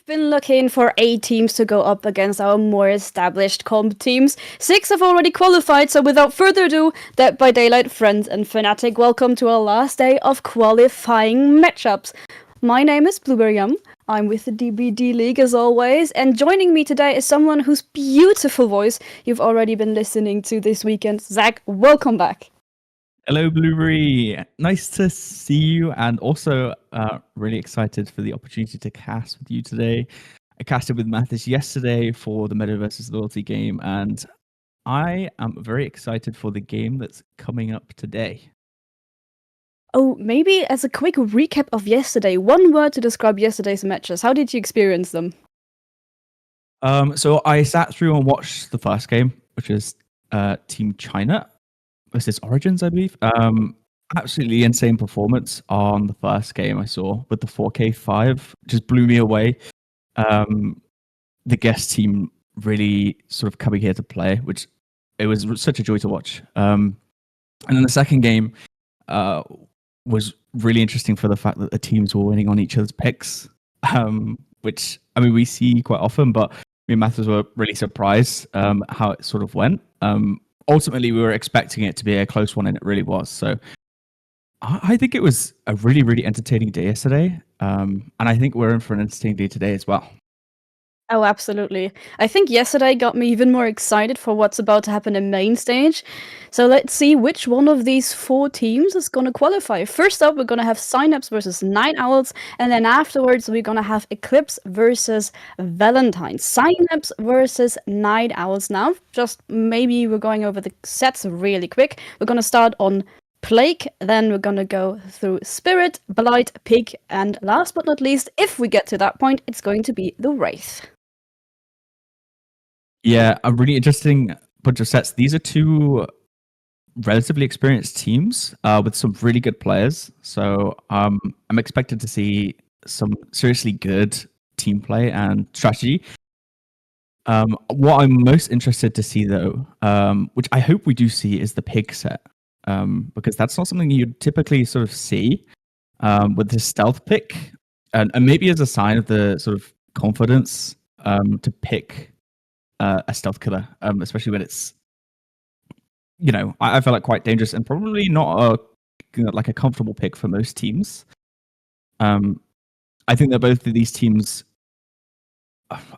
Been looking for 8 teams to go up against our more established comp teams. 6 have already qualified, so without further ado, Dead by Daylight friends and Fnatic, welcome to our last day of qualifying matchups. My name is BlueberryYum. I'm with the DBDLeague as always, and joining me today is someone whose beautiful voice you've already been listening to this weekend. Zach, welcome back. Hello, Blueberry. Nice to see you, and also really excited for the opportunity to cast with you today. I casted with Mathis yesterday for the Meta versus Loyalty game, and I am very excited for the game that's coming up today. Oh, maybe as a quick recap of yesterday, one word to describe yesterday's matches. How did you experience them? So I sat through and watched the first game, which is Team China versus Origins, I believe. Absolutely insane performance on the first game I saw with the 4K5. Just blew me away. The guest team really sort of coming here to play, which it was such a joy to watch. And then the second game was really interesting for the fact that the teams were winning on each other's picks, which, I mean, we see quite often, but me and Mathis were really surprised how it sort of went. Ultimately, we were expecting it to be a close one, and it really was. So I think it was a really, really entertaining day yesterday. And I think we're in for an entertaining day today as well. Oh, absolutely. I think yesterday got me even more excited for what's about to happen in main stage. So let's see which one of these 4 teams is going to qualify. First up, we're going to have Synapse versus Night Owls, and then afterwards we're going to have Eclipse versus Valentine. Synapse versus Night Owls now. Just maybe we're going over the sets really quick. We're going to start on Plague, then we're gonna go through Spirit, Blight, Pig, and last but not least, if we get to that point, it's going to be the Wraith. Yeah, a really interesting bunch of sets. These are 2 relatively experienced teams with some really good players. So I'm expected to see some seriously good team play and strategy. What I'm most interested to see, though, which I hope we do see, is the Pig set. Because that's not something you typically sort of see with the stealth pick, and maybe as a sign of the sort of confidence to pick a stealth killer, especially when it's, I feel like quite dangerous and probably not like a comfortable pick for most teams. I think that both of these teams,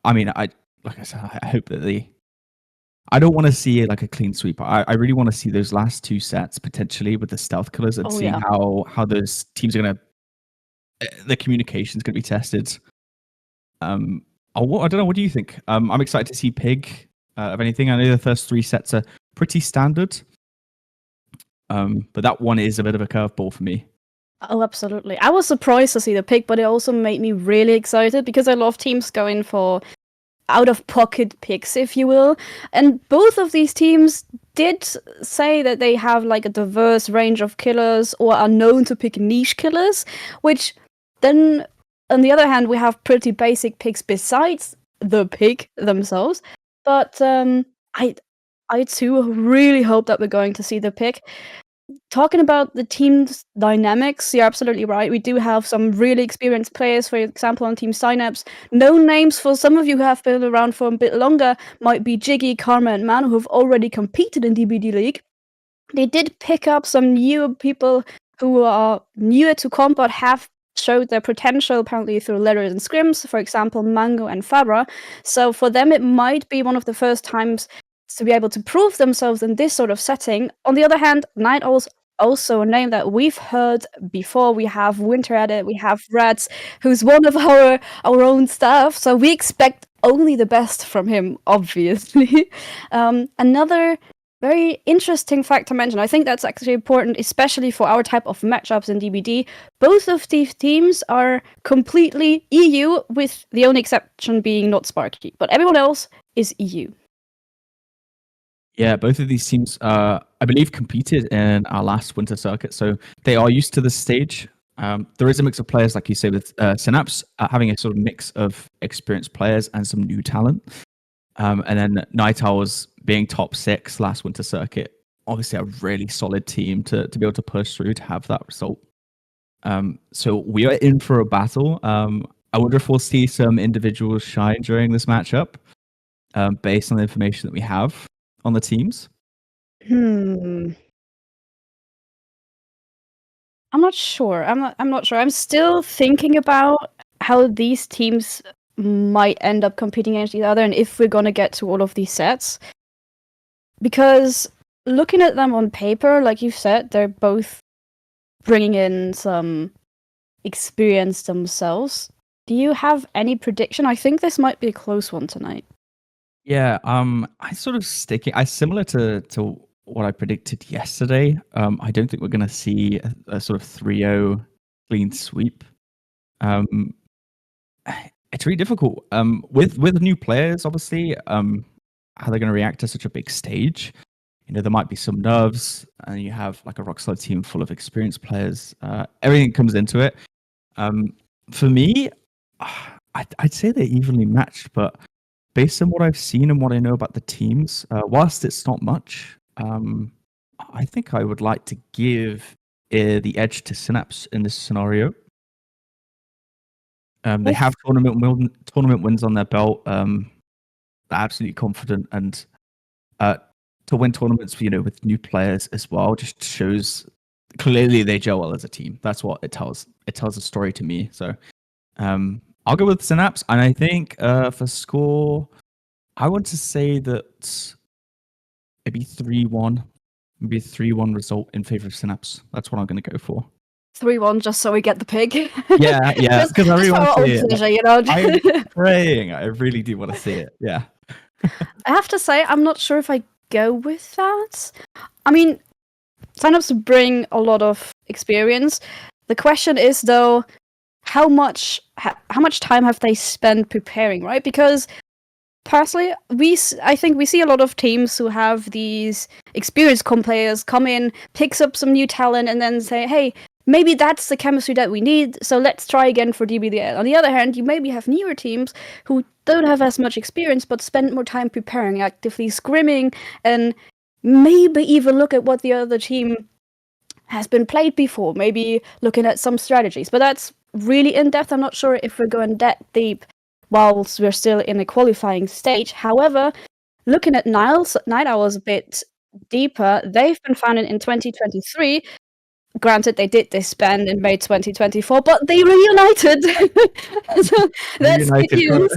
I mean, like I said, I hope that I don't want to see like a clean sweep. I really want to see those last 2 sets potentially with the stealth killers and see how those teams are gonna, the communication's gonna be tested. I don't know. What do you think? I'm excited to see Pig. Of anything, I know the first 3 sets are pretty standard, but that one is a bit of a curveball for me. Oh, absolutely. I was surprised to see the Pig, but it also made me really excited because I love teams going for out-of-pocket picks, if you will. And both of these teams did say that they have like a diverse range of killers or are known to pick niche killers, which then, on the other hand, we have pretty basic picks besides the Pig themselves. But I too really hope that we're going to see the Pig. Talking about the team's dynamics, you're absolutely right. We do have some really experienced players, for example, on Team Synapse. Known names for some of you who have been around for a bit longer might be Jiggy, Karma, and Man, who have already competed in DBDLeague. They did pick up some new people who are newer to combat, have showed their potential apparently through letters and scrims, for example, Mango and Fabra. So for them, it might be one of the first times to be able to prove themselves in this sort of setting. On the other hand, Night Owls, also a name that we've heard before. We have Winter at it, we have Rats, who's one of our own staff, so we expect only the best from him, obviously. Another very interesting fact to mention, I think that's actually important, especially for our type of matchups in DBD. Both of these teams are completely EU, with the only exception being not Sparky, but everyone else is EU. Yeah, both of these teams, I believe, competed in our last winter circuit, so they are used to this stage. There is a mix of players, like you say, with Synapse having a sort of mix of experienced players and some new talent. And then Night Owls being top 6 last winter circuit, obviously a really solid team to be able to push through to have that result. So we are in for a battle. I wonder if we'll see some individuals shine during this matchup, based on the information that we have on the teams. I'm not sure. I'm not sure. I'm still thinking about how these teams might end up competing against each other and if we're gonna get to all of these sets. Because looking at them on paper, like you said, they're both bringing in some experience themselves. Do you have any prediction? I think this might be a close one tonight. Yeah, I sort of similar to what I predicted yesterday. I don't think we're going to see a sort of 3-0 clean sweep. It's really difficult. With new players, obviously, how they're going to react to such a big stage. You know, there might be some nerves, and you have like a rock solid team full of experienced players. Everything comes into it. For me, I'd say they're evenly matched, but based on what I've seen and what I know about the teams, whilst it's not much, I think I would like to give the edge to Synapse in this scenario. They have tournament wins on their belt. They're absolutely confident, and to win tournaments, with new players as well, just shows clearly they gel well as a team. That's what it tells. It tells a story to me. So I'll go with Synapse, and I think for score, I want to say that maybe 3-1, maybe a 3-1 result in favor of Synapse. That's what I'm going to go for. 3-1, just so we get the pig. Yeah, because I really want to see it. Pleasure, I'm praying. I really do want to see it. Yeah. I have to say, I'm not sure if I go with that. I mean, Synapse bring a lot of experience. The question is, though, how much time have they spent preparing, right? Because personally, I think we see a lot of teams who have these experienced players come in, picks up some new talent, and then say, hey, maybe that's the chemistry that we need, so let's try again for DBDL. On the other hand, you maybe have newer teams who don't have as much experience, but spend more time preparing, actively scrimming, and maybe even look at what the other team has been played before, maybe looking at some strategies. But that's really in-depth. I'm not sure if we're going that deep whilst we're still in a qualifying stage. However, looking at Night Owls a bit deeper, they've been founded in 2023. Granted, they did disband in May 2024, but they reunited. So that's good news.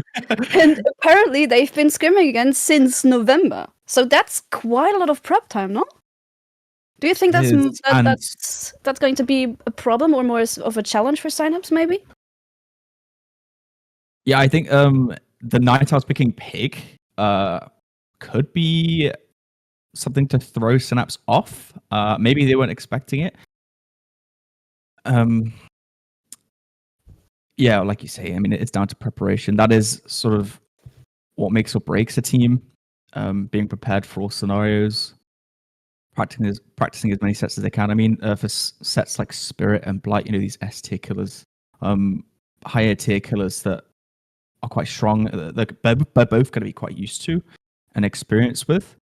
And apparently they've been scrimming again since November. So that's quite a lot of prep time, no? Do you think that's going to be a problem or more of a challenge for Synapse, maybe? Yeah, I think the Night Owls picking Pig could be something to throw Synapse off. Maybe they weren't expecting it. Yeah, like you say, I mean, it's down to preparation. That is sort of what makes or breaks a team. Being prepared for all scenarios, practicing as many sets as they can. I mean, for sets like Spirit and Blight, these S tier killers, higher tier killers that are quite strong. They're both going to be quite used to and experienced with.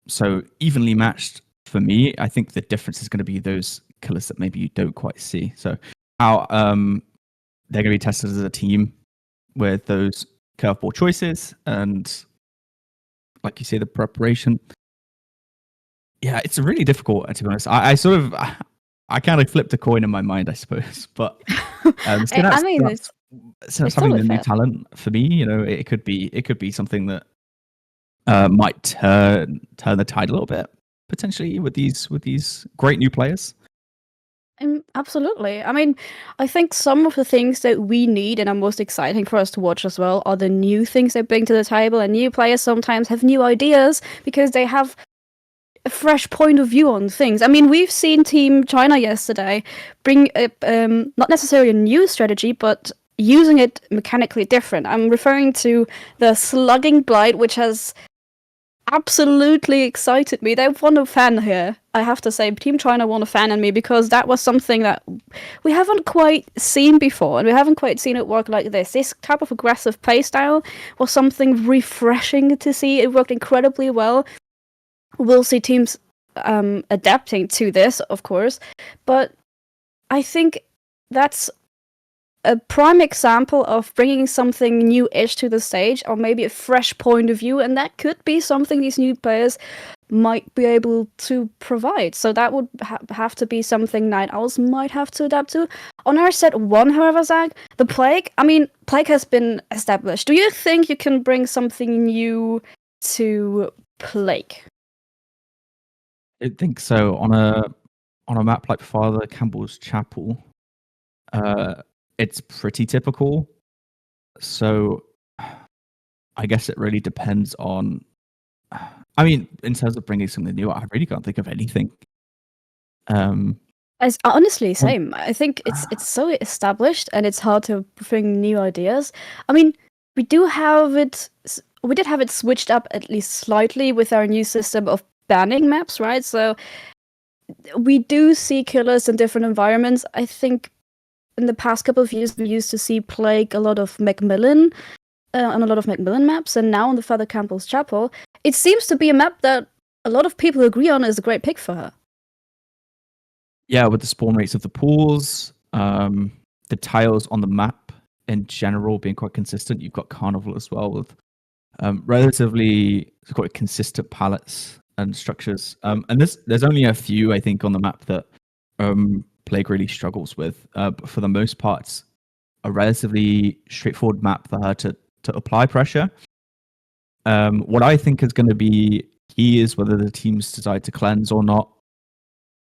So evenly matched for me. I think the difference is going to be those killers that maybe you don't quite see. So how they're going to be tested as a team with those curveball choices and, like you say, the preparation. Yeah, it's really difficult, to be honest. I kind of flipped a coin in my mind, I suppose. But I mean, it's having a new talent for me. It could be something that might turn the tide a little bit potentially with these great new players. Absolutely. I mean, I think some of the things that we need and are most exciting for us to watch as well are the new things they bring to the table. And new players sometimes have new ideas because they have a fresh point of view on things. I mean, we've seen Team China yesterday bring not necessarily a new strategy, but using it mechanically different. I'm referring to the slugging Blight, which has absolutely excited me. They've won a fan here, I have to say. Team China won a fan in me because that was something that we haven't quite seen before, and we haven't quite seen it work like this. This type of aggressive playstyle was something refreshing to see. It worked incredibly well. We'll see teams adapting to this, of course, but I think that's a prime example of bringing something new-ish to the stage, or maybe a fresh point of view, and that could be something these new players might be able to provide. So that would have to be something Night Owls might have to adapt to. On our set 1, however, Zach, the Plague, I mean, Plague has been established. Do you think you can bring something new to Plague? I think so. On a map like Father Campbell's Chapel, it's pretty typical. So I guess it really depends on. I mean, in terms of bringing something new, I really can't think of anything. As honestly, same. I think it's so established, and it's hard to bring new ideas. I mean, we did have it switched up at least slightly with our new system of banning maps, right? So we do see killers in different environments. I think in the past couple of years we used to see Plague a lot of Macmillan on a lot of Macmillan maps, and now on the Father Campbell's Chapel, it seems to be a map that a lot of people agree on is a great pick for her. Yeah, with the spawn rates of the pools, the tiles on the map in general being quite consistent. You've got Carnival as well with relatively quite consistent palettes and structures. And there's only a few, I think, on the map that Plague really struggles with. But for the most part, it's a relatively straightforward map for her to apply pressure. What I think is going to be key is whether the teams decide to cleanse or not.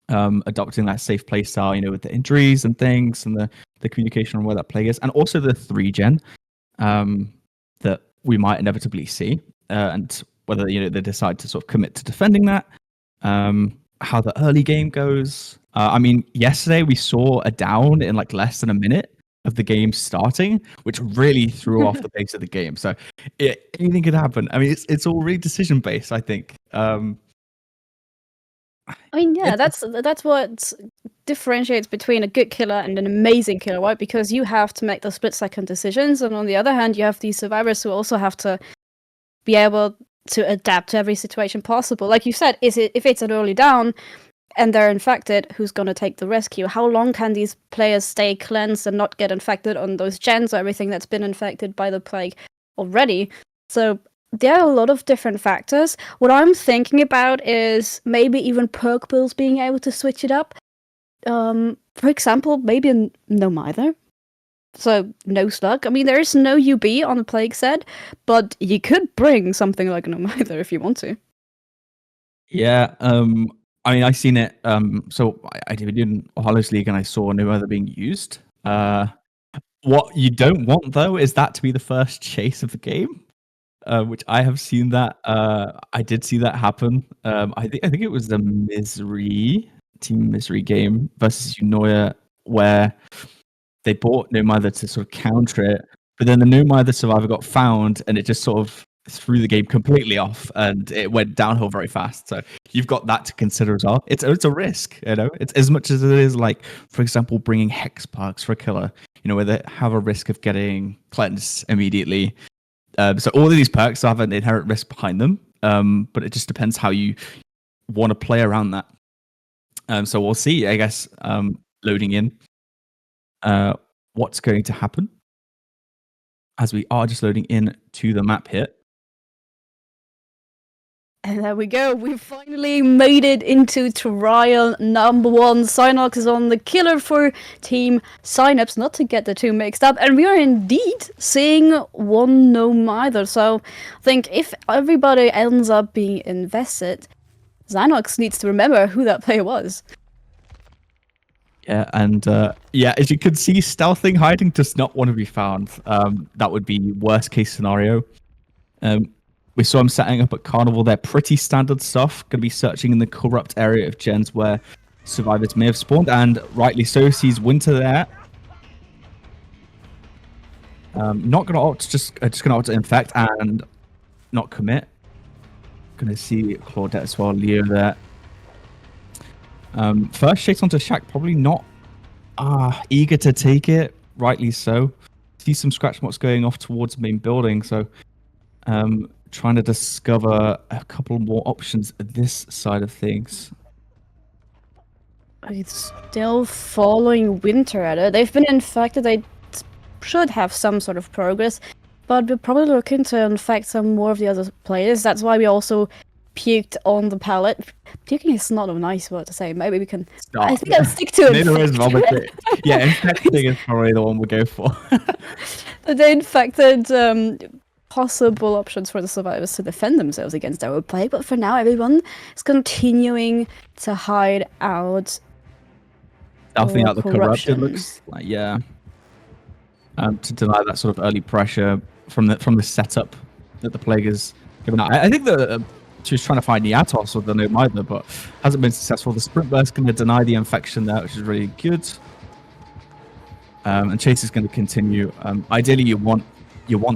Adopting that safe play style, with the injuries and things, and the communication on where that play is, and also the 3-gen that we might inevitably see, and whether they decide to sort of commit to defending that. How the early game goes. I mean, yesterday we saw a down in like less than a minute of the game starting, which really threw off the pace of the game. So anything could happen. I mean, it's all really decision based, I think. I mean, yeah, that's what differentiates between a good killer and an amazing killer, right? Because you have to make those split-second decisions, and on the other hand, you have these survivors who also have to be able to adapt to every situation possible. Like you said, if it's an early down and they're infected, who's going to take the rescue? How long can these players stay cleansed and not get infected on those gens or everything that's been infected by the plague already? So there are a lot of different factors. What I'm thinking about is maybe even perk builds being able to switch it up. For example, maybe a no mither. So no slug. I mean, there is no UB on the Plague set, but you could bring something like a no mither if you want to. Yeah. I mean, I seen it. So I did in Hollows League, and I saw no other being used. What you don't want though is that to be the first chase of the game. Which I have seen that. I did see that happen. I think it was the Team Misery game versus Unoya, where they bought No Mither to sort of counter it, but then the No Mither survivor got found, and it just sort of threw the game completely off, and it went downhill very fast. So you've got that to consider as well. It's a risk, It's as much as it is like, for example, bringing hex perks for a killer, where they have a risk of getting cleansed immediately. So all of these perks have an inherent risk behind them, but it just depends how you want to play around that. So we'll see, I guess, loading in what's going to happen as we are just loading in to the map here. And there we go. We finally made it into trial number 1. Synox is on the killer for Team Synapse, not to get the two mixed up. And we are indeed seeing one no mither. So I think if everybody ends up being invested, Synox needs to remember who that player was. Yeah, and as you can see, stealthing, hiding does not want to be found. That would be worst case scenario. We saw him setting up at Carnival. They're pretty standard stuff. Going to be searching in the corrupt area of gens where survivors may have spawned, and rightly so, sees Winter there. Not going to opt, just going to opt to infect and not commit. Going to see Claudette as well, Leo there. First chase onto Shaq, probably not eager to take it, rightly so. See some scratch marks going off towards the main building, so trying to discover a couple more options this side of things. It's still following Winter at it. They've been infected. They should have some sort of progress, but we're probably looking to infect some more of the other players. That's why we also puked on the pallet. Puking is not a nice word to say. Maybe we can. Stop. I think I'll stick to Neither is infect. vomiting. Yeah, infecting is probably the one we'll go for. They infected possible options for the survivors to defend themselves against our plague, but for now everyone is continuing to hide out. Stealthing out the corruption. corrupted looks like, yeah. To deny that sort of early pressure from the setup that the plague is given out. I think that she was trying to find Yatos or the no either, but hasn't been successful. The sprint burst going to deny the infection there, which is really good. And Chase is going to continue. Ideally, you want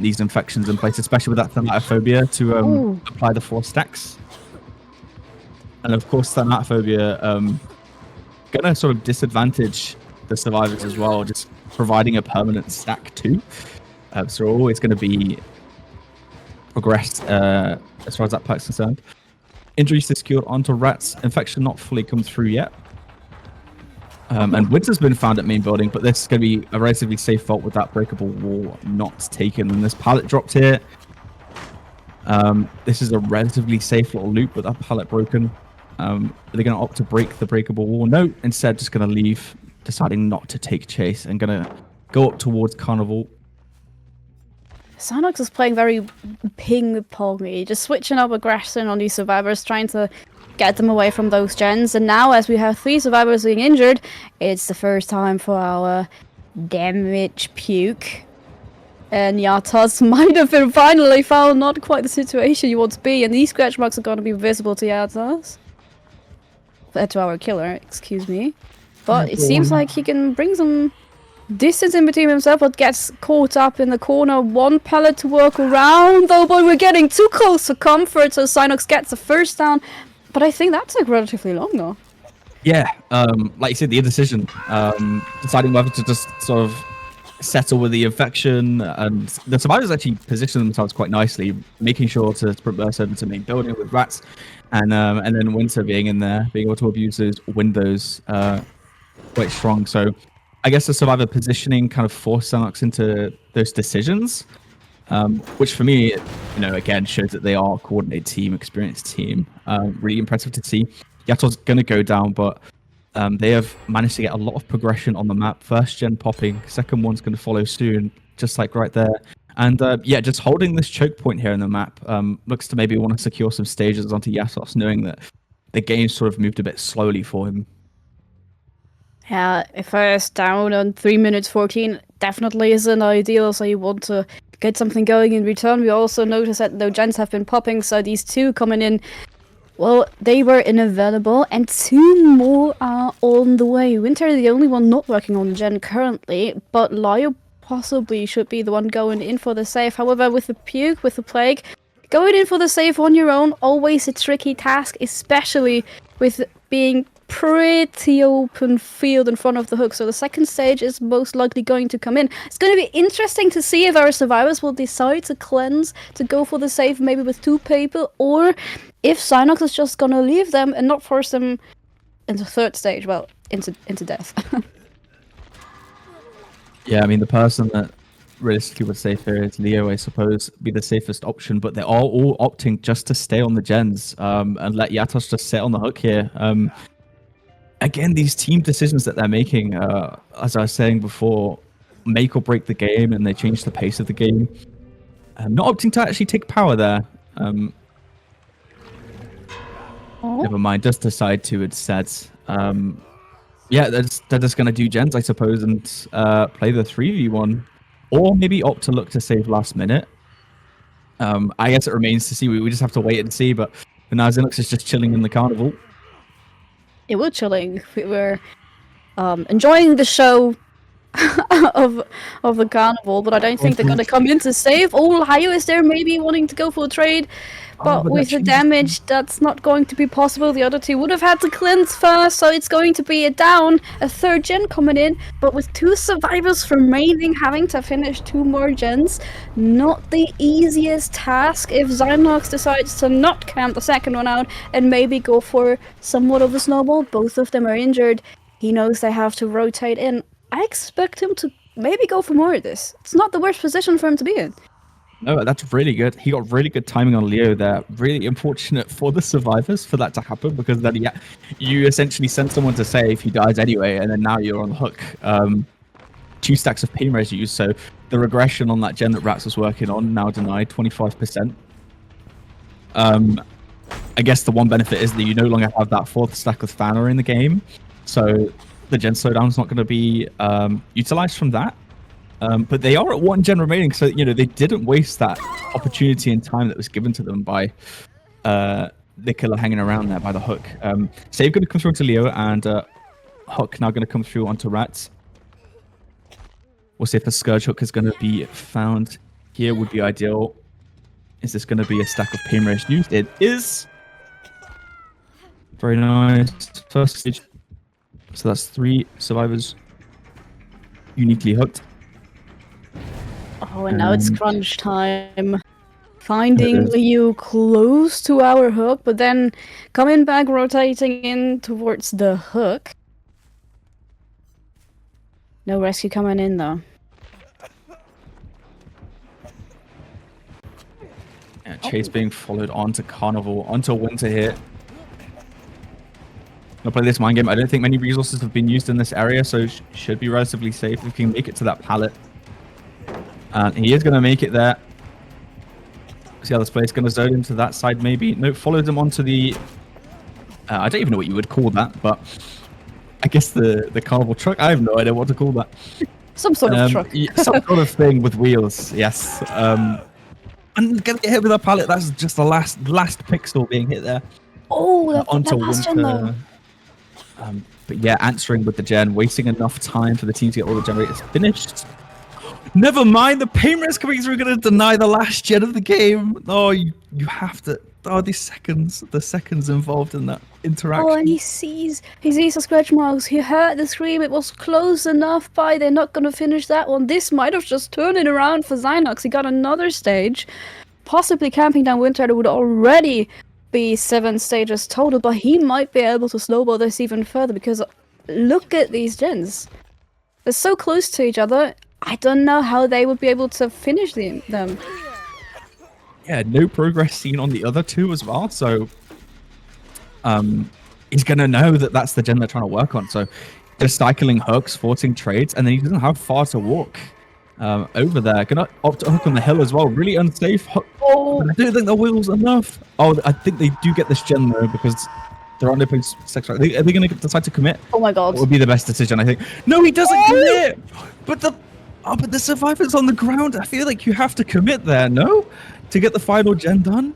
these infections in place, especially with that thanatophobia, to apply the 4 stacks. And of course, thanatophobia going to sort of disadvantage the survivors as well, just providing a permanent stack too. So we're always going to be progressed as far as that part's concerned. Injury secured onto Rats. Infection not fully come through yet. And Winter's been found at main building, but this is going to be a relatively safe vault with that breakable wall not taken. And this pallet dropped here. This is a relatively safe little loop, but that pallet broken. Are they going to opt to break the breakable wall? No, instead just going to leave, deciding not to take chase and going to go up towards Carnival. Synox is playing very ping-pongy, just switching up aggression on these survivors, trying to get them away from those gens. And now, as we have 3 survivors being injured, it's the first time for our damage puke. And Yatos might have been finally found not quite the situation you want to be, and these scratch marks are going to be visible to Yatos. To our killer, excuse me. But it seems like he can bring some distance in between himself, but gets caught up in the corner. 1 pallet to work around. Oh boy, we're getting too close for comfort, so Synox gets the first down. But I think that took relatively long, though. Yeah, like you said, the indecision. Deciding whether to just sort of settle with the infection, and the survivors actually position themselves quite nicely, making sure to sprint burst over to main building with Rats, and then Winter being in there, being able to abuse those windows quite strong. So I guess the survivor positioning kind of forced Synox into those decisions, which for me, again, shows that they are a coordinated team, experienced team. Really impressive to see. Yato's going to go down, but they have managed to get a lot of progression on the map. First gen popping, second one's going to follow soon, just like right there. And yeah, just holding this choke point here in the map looks to maybe want to secure some stages onto Yatos, knowing that the game sort of moved a bit slowly for him. Yeah, first down on 3 minutes 14 definitely isn't ideal, so you want to get something going in return. We also noticed that the gens have been popping, so these 2 coming in, well, they were unavailable, and 2 more are on the way. Winter is the only one not working on the gen currently, but Lyo possibly should be the one going in for the save. However, with the puke, with the plague, going in for the save on your own, always a tricky task, especially with being pretty open field in front of the hook. So the second stage is most likely going to come in. It's going to be interesting to see if our survivors will decide to cleanse, to go for the save maybe with 2 people, or if Synox is just going to leave them and not force them into third stage, well, into death. Yeah, I mean, the person that realistically would say here is Leo, I suppose, be the safest option, but they're all opting just to stay on the gens and let Yatos just sit on the hook here. Again, these team decisions that they're making, as I was saying before, make or break the game, and they change the pace of the game. Not opting to actually take power there. Never mind, just decide to instead. Yeah, they're just going to do gens, I suppose, and play the 3v1. Or maybe opt to look to save last minute. I guess it remains to see. We just have to wait and see, but for now, Zinux is just chilling in the carnival. It was chilling. We were enjoying the show of the carnival, but I don't think they're going to come in to save. Oh, Hayo is there maybe wanting to go for a trade, but with the damage, that's not going to be possible. The other 2 would have had to cleanse first, so it's going to be a down, a 3rd gen coming in, but with 2 survivors remaining, having to finish 2 more gens, not the easiest task if Synox decides to not count the second one out and maybe go for somewhat of a snowball. Both of them are injured. He knows they have to rotate in. I expect him to maybe go for more of this. It's not the worst position for him to be in. No, that's really good. He got really good timing on Leo there. Really unfortunate for the survivors for that to happen, because then you essentially send someone to save, he dies anyway, and then now you're on the hook. 2 stacks of pain res used, so the regression on that gen that Rats was working on now denied 25%. I guess the one benefit is that you no longer have that 4th stack of Fanner in the game, so the gen slowdown's not going to be utilized from that. But they are at 1 gen remaining, so they didn't waste that opportunity and time that was given to them by the killer hanging around there by the hook. Save going to come through to Leo, and hook now going to come through onto Rats. We'll see if the Scourge hook is going to be found here. Would be ideal. Is this going to be a stack of pain race used? It is. Very nice. First stage. So that's 3 survivors uniquely hooked. Oh, and now it's crunch time. Finding Liu close to our hook, but then coming back, rotating in towards the hook. No rescue coming in, though. Yeah, Chase being followed onto Carnival, onto Winter here. Gonna play this mind game. I don't think many resources have been used in this area, so should be relatively safe if we can make it to that pallet. And he is going to make it there. See how this player's going to zone into that side, maybe. No, followed him onto the... I don't even know what you would call that, but I guess the carnival truck. I have no idea what to call that. Some sort of truck. Some sort of thing with wheels, yes. And going to get hit with a pallet. That's just the last pixel being hit there. Oh, onto last gen, though. But yeah, answering with the gen, wasting enough time for the team to get all the generators finished. Never mind, the pain res coming through going to deny the last gen of the game. Oh, you have to. Oh, the seconds involved in that interaction. Oh, and he sees the scratch marks. He heard the scream. It was close enough by. They're not going to finish that one. This might have just turned it around for Zynox. He got another stage, possibly camping down Winter. There would already be 7 stages total, but he might be able to snowball this even further, because look at these gens. They're so close to each other. I don't know how they would be able to finish them. Yeah, no progress seen on the other 2 as well, so he's going to know that that's the gen they're trying to work on. So just cycling hooks, forcing trades, and then he doesn't have far to walk over there. Gonna opt to hook on the hill as well. Really unsafe hook. Oh. I don't think the wheel's enough. Oh, I think they do get this gen though, because they're on open sex. Are they going to decide to commit? Oh my god. What would be the best decision, I think? No, he doesn't commit! But the survivor's on the ground. I feel like you have to commit there, no? To get the final gen done?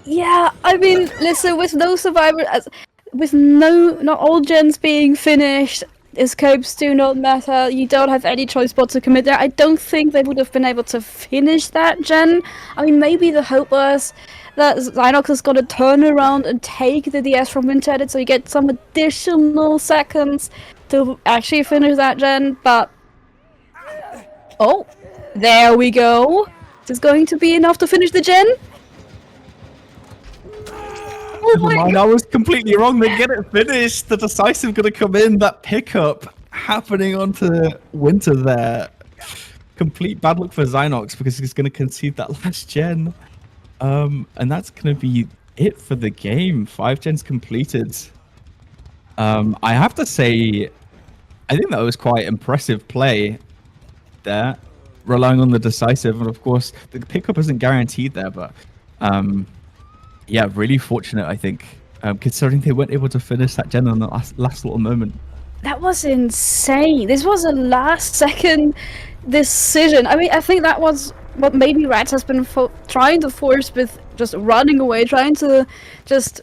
Yeah, I mean, listen, with no survivors, with not all gens being finished, escapes do not matter. You don't have any choice but to commit there. I don't think they would have been able to finish that gen. I mean, maybe the hope was that Zynox is going to turn around and take the DS from Winter Edit, so you get some additional seconds to actually finish that gen, but... Oh, there we go. Is this going to be enough to finish the gen? Oh my God. I was completely wrong. They get it finished. The decisive going to come in. That pickup happening onto Winter there. Complete bad luck for Zynox, because he's going to concede that last gen. And that's going to be it for the game. 5 gens completed. I have to say, I think that was quite impressive play there, relying on the decisive. And of course, the pickup isn't guaranteed there, but yeah, really fortunate, I think, considering they weren't able to finish that gen on the last little moment. That was insane. This was a last-second decision. I mean, I think that was what maybe Rats has been trying to force with just running away, trying to just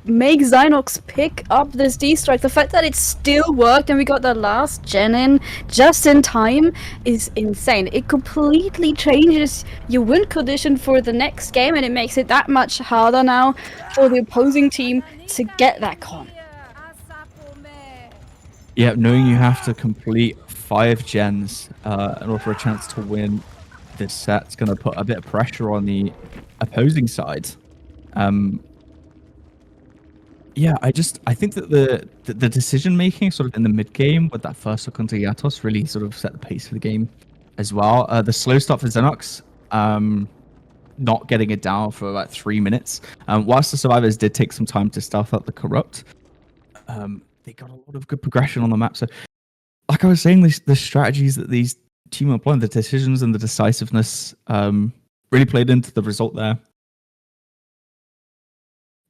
make Zynox pick up this D-strike. The fact that it still worked and we got the last gen in just in time is insane. It completely changes your win condition for the next game, and it makes it that much harder now for the opposing team to get that con. Yeah, knowing you have to complete 5 gens in order for a chance to win this set's going to put a bit of pressure on the opposing side. Yeah, I think that the decision making sort of in the mid game with that first hook onto Yatos really sort of set the pace for the game as well. The slow start for Xenox, not getting it down for about 3 minutes. Whilst the survivors did take some time to stealth out the corrupt, they got a lot of good progression on the map. So, like I was saying, the strategies that these team are applying, the decisions and the decisiveness, really played into the result there.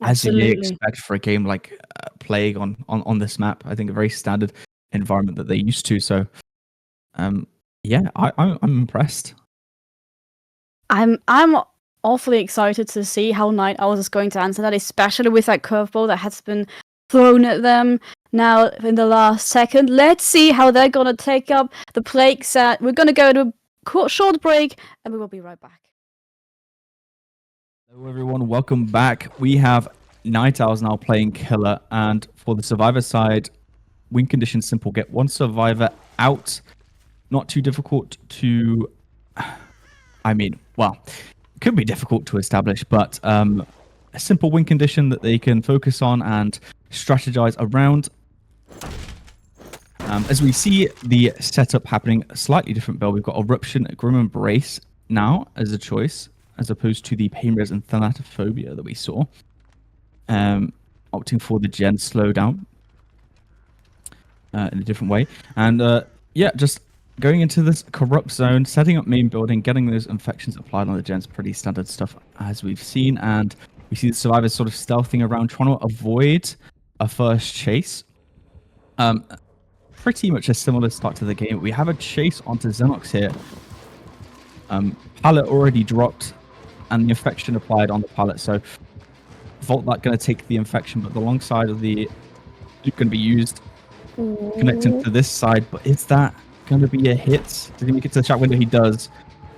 As you may Absolutely. expect for a game like Plague on this map. I think a very standard environment that they're used to. So, yeah, I'm impressed. I'm awfully excited to see how Night Owls is going to answer that, especially with that curveball that has been thrown at them now in the last second. Let's see how they're gonna take up the Plague set. We're gonna go to a short break, and we will be right back. Hello everyone, welcome back. We have Night Owls now playing Killer, and for the survivor side, win condition simple. Get one survivor out. Not too difficult to... I mean, well, it could be difficult to establish, but a simple win condition that they can focus on and strategize around. As we see the setup happening, a slightly different build. We've got Eruption, Grim Embrace now as a choice, as opposed to the Pain Res and Thanatophobia that we saw. Opting for the Gen slowdown in a different way. And yeah, just going into this corrupt zone, setting up main building, getting those infections applied on the gens, pretty standard stuff as we've seen. And we see the survivors sort of stealthing around, trying to avoid a first chase. Pretty much a similar start to the game. We have a chase onto Xenox here. Pallet already dropped, and the infection applied on the pallet. So Vault that going to take the infection, but the long side of the loop going to be used, connecting to this side. But is that going to be a hit? Does he make it to the chat window? He does.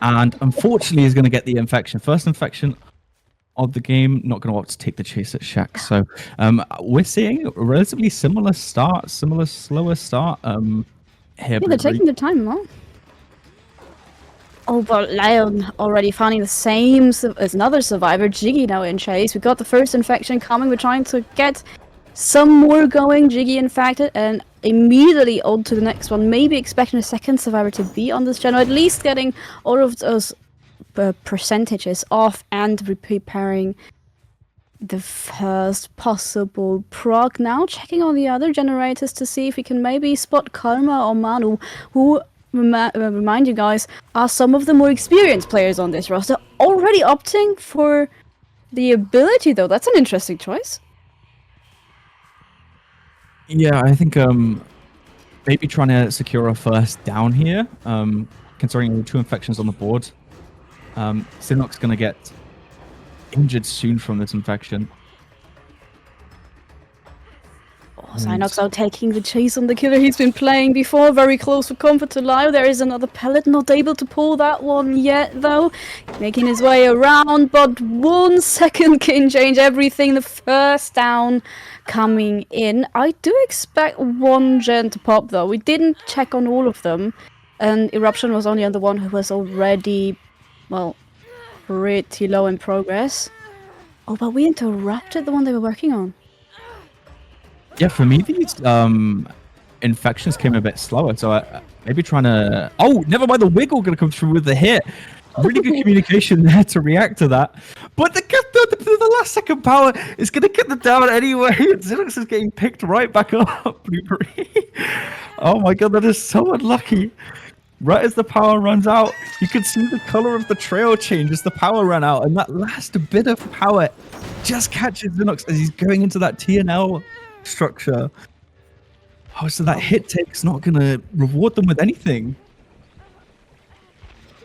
And unfortunately, he's going to get the infection. First infection of the game. Not going to want to take the chase at Shaq. So we're seeing a relatively similar start, slower start. Here, Yeah, they're taking their time, huh? Oh, but Lion already finding the same as another survivor, Jiggy now in chase. We got the first infection coming. We're trying to get some more going. Jiggy infected and immediately on to the next one. Maybe expecting a second survivor to be on this channel, at least getting all of those percentages off and preparing the first possible proc. Now checking on the other generators to see if we can maybe spot Karma or Manu, who remind you guys are some of the more experienced players on this roster, already opting for the ability though. That's an interesting choice. Yeah, I think maybe trying to secure a first down here, considering 2 infections on the board. Sinnock's going to get injured soon from this infection. Oh, Synox out taking the chase on the killer he's been playing before. Very close for comfort to Lyle. There is another pellet, not able to pull that one yet though. Making his way around, but 1 second can change everything. The first down coming in. I do expect 1 gen to pop though. We didn't check on all of them. And Eruption was only on the one who was already, well, pretty low in progress. Oh, but we interrupted the one they were working on. Yeah, for me, these infections came a bit slower, so maybe trying to... Oh, never mind, the wiggle going to come through with the hit. Really good communication there to react to that. But the last second power is going to get the down anyway. Xenox is getting picked right back up, Blueberry. Oh my god, that is so unlucky. Right as the power runs out, you can see the color of the trail change as the power ran out, and that last bit of power just catches Xenox as he's going into that TNL structure. Oh, so that hit take's not gonna reward them with anything.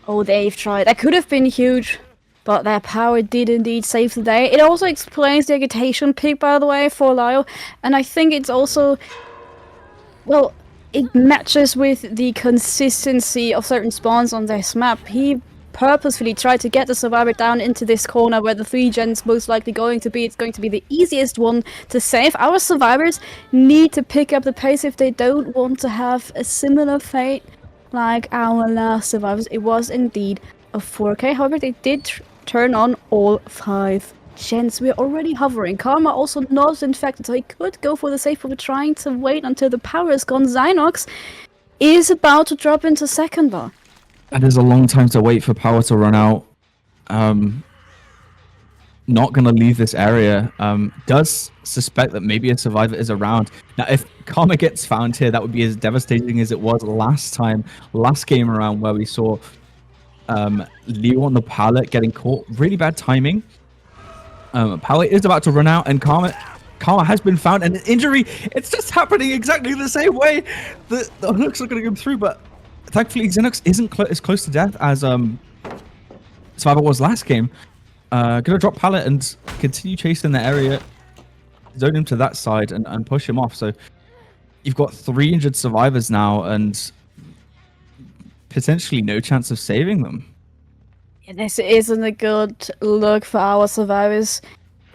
Oh, they've tried. That could have been huge, but their power did indeed save the day. It also explains the agitation pick, by the way, for Lyle, and I think it's also, well, it matches with the consistency of certain spawns on this map. He purposefully tried to get the survivor down into this corner where the 3 gens most likely going to be. It's going to be the easiest one to save. Our survivors need to pick up the pace if they don't want to have a similar fate like our last survivors. It was indeed a 4K. However, they did turn on all 5 gens, we're already hovering. Karma also not infected, so he could go for the safe, but we're trying to wait until the power is gone. Zynox is about to drop into second bar. That is a long time to wait for power to run out. Not going to leave this area. Does suspect that maybe a survivor is around. Now, if Karma gets found here, that would be as devastating as it was last game around, where we saw Leo on the pallet getting caught. Really bad timing. Pallet is about to run out, and Karma has been found, and an injury. It's just happening exactly the same way. The hooks are going to go through, but thankfully Xenox isn't as close to death as Survivor was last game. Gonna drop pallet and continue chasing the area, zone him to that side and push him off. So you've got 3 injured survivors now and potentially no chance of saving them. Yeah, this isn't a good look for our survivors.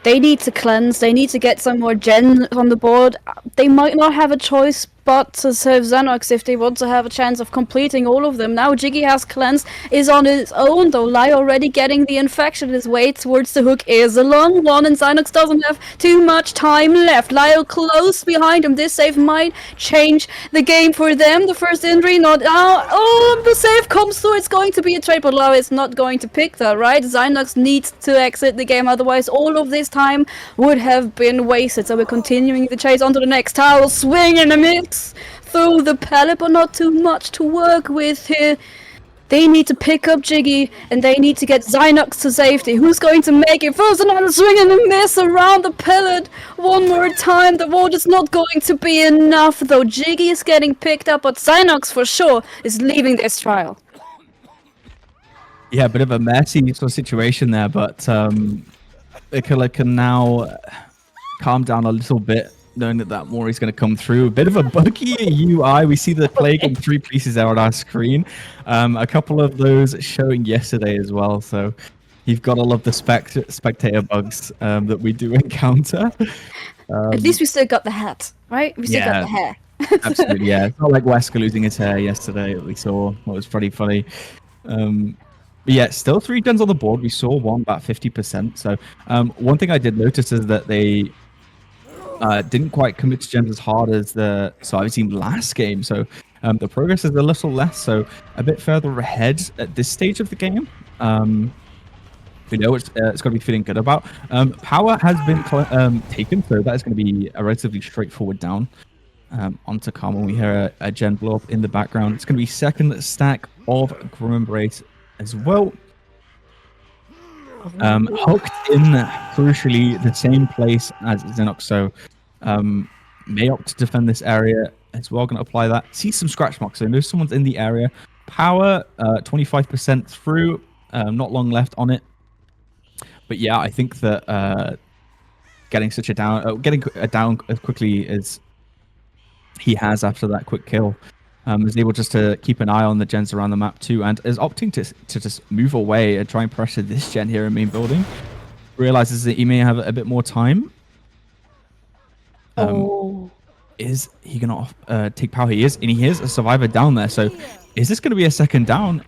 They need to cleanse, they need to get some more gen on the board. They might not have a choice but to save Xenox if they want to have a chance of completing all of them. Now Jiggy has cleansed, is on his own though. Lai already getting the infection. His way towards the hook is a long one, and Xenox doesn't have too much time left. Lyle close behind him. This save might change the game for them. The first injury not out. Oh, the save comes through. It's going to be a trade, but Lau is not going to pick that, right? Xenox needs to exit the game, otherwise all of this time would have been wasted. So we're continuing the chase onto the next tower. Swing in the mix through the pallet, but not too much to work with here. They need to pick up Jiggy, and they need to get Zynox to safety. Who's going to make it? First another swing and a miss around the pallet. One more time. The ward is not going to be enough, though. Jiggy is getting picked up, but Zynox for sure is leaving this trial. Yeah, a bit of a messy sort of situation there, but Ikula can now calm down a little bit, knowing that Mori's going to come through. A bit of a buggy UI. We see the Plague in 3 pieces there on our screen. A couple of those showing yesterday as well. So you've got to love the spectator bugs that we do encounter. At least we still got the hat, right? We still got the hair. Absolutely, yeah. It's not like Wesker losing his hair yesterday that we saw. That was pretty funny. But yeah, still 3 gens on the board. We saw one about 50%. So one thing I did notice is that they didn't quite commit to gens as hard as the Survivor team last game. So the progress is a little less, so a bit further ahead at this stage of the game. We know it's got to be feeling good about. Power has been taken, so that is going to be a relatively straightforward down onto Karma. We hear a gen blow up in the background. It's going to be second stack of Grim Embrace as well. Hooked in crucially the same place as Xenox, so may opt to defend this area as well. Going to apply that. See some scratch marks, so I know someone's in the area. Power 25% through, not long left on it. But yeah, I think that getting a down as quickly as he has after that quick kill, is able just to keep an eye on the gens around the map too, and is opting to just move away and try and pressure this gen here in main building. Realizes that he may have a bit more time. Is he gonna take power? He is, and he is a survivor down there. So is this going to be a second down?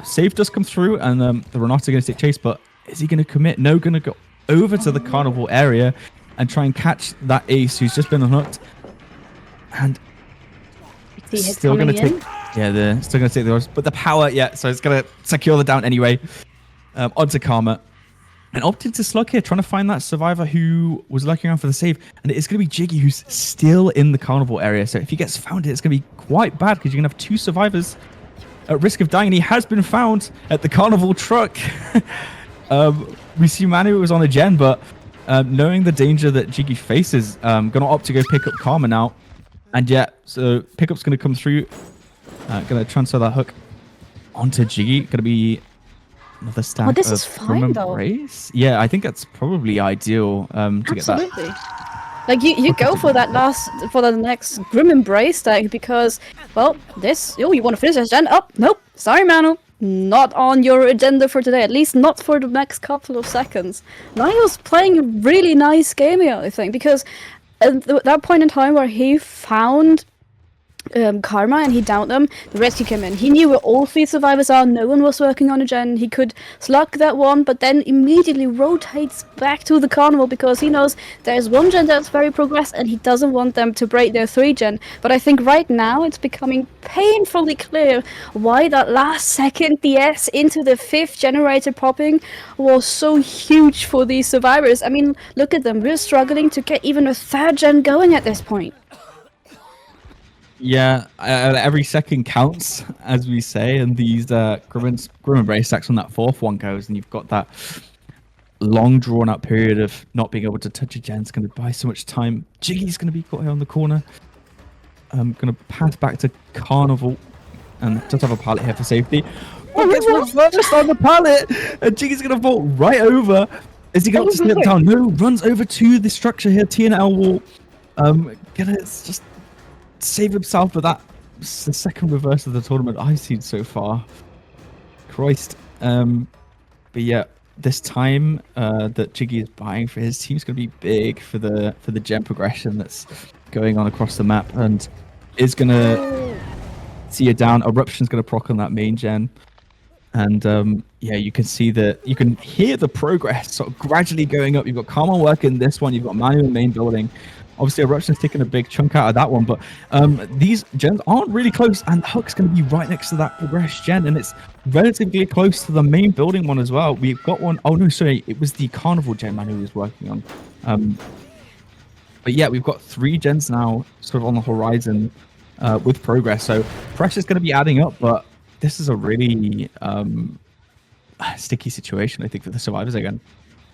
Save does come through, and the Renata are going to take chase, but is he going to commit? No, going to go over to the carnival area and try and catch that ace who's just been unhooked. And still going to take, they're still going to take the rush, but the power, so it's going to secure the down anyway. Onto Karma, and opted to slug here, trying to find that survivor who was lurking around for the save, and it's going to be Jiggy who's still in the carnival area. So if he gets found, it's going to be quite bad because you're going to have 2 survivors at risk of dying. And he has been found at the carnival truck. We see Manu was on a gen, but knowing the danger that Jiggy faces, going to opt to go pick up Karma now. And so pickup's going to come through. Going to transfer that hook onto Jiggy. Going to be another stack. This is fine though. Race. Yeah, I think that's probably ideal to get that. Absolutely. Like you go for the next Grim Embrace stack because, well, you want to finish this gen? Oh, nope. Sorry, Manu. Not on your agenda for today, at least not for the next couple of seconds. Niall's playing a really nice game here, I think, because at that point in time where he found Karma, and he downed them. The rescue came in. He knew where all 3 survivors are. No one was working on a gen. He could slug that one, but then immediately rotates back to the carnival because he knows there's 1 gen that's very progressed and he doesn't want them to break their 3 gen. But I think right now it's becoming painfully clear why that last second DS into the 5th generator popping was so huge for these survivors. I mean, look at them. We're struggling to get even a 3rd gen going at this point. Yeah, every second counts, as we say, and these Grim Embrace stacks on that 4th one goes, and you've got that long drawn-out period of not being able to touch a gen. It's going to buy so much time. Jiggy's going to be caught here on the corner. I'm going to pass back to Carnival, and just have a pallet here for safety. Oh, gets reversed on the pallet, and Jiggy's going to vault right over. Is he going to slip down? No, runs over to the structure here, TNL wall. Gonna just save himself, but that's the second reverse of the tournament I've seen so far. Christ. But yeah, this time that Jiggy is buying for his team is going to be big for the gen progression that's going on across the map, and is going to see it down. Eruption's going to proc on that main gen, and yeah, you can see you can hear the progress sort of gradually going up. You've got Karma working this one, you've got Manu in main building. Obviously, Eruption's taking a big chunk out of that one, but these gens aren't really close, and Hook's going to be right next to that progressed gen, and it's relatively close to the main building one as well. We've got one. Oh no, sorry, it was the Carnival gen Manu was working on. But yeah, we've got 3 gens now sort of on the horizon with progress, so pressure's going to be adding up, but this is a really sticky situation, I think, for the survivors again.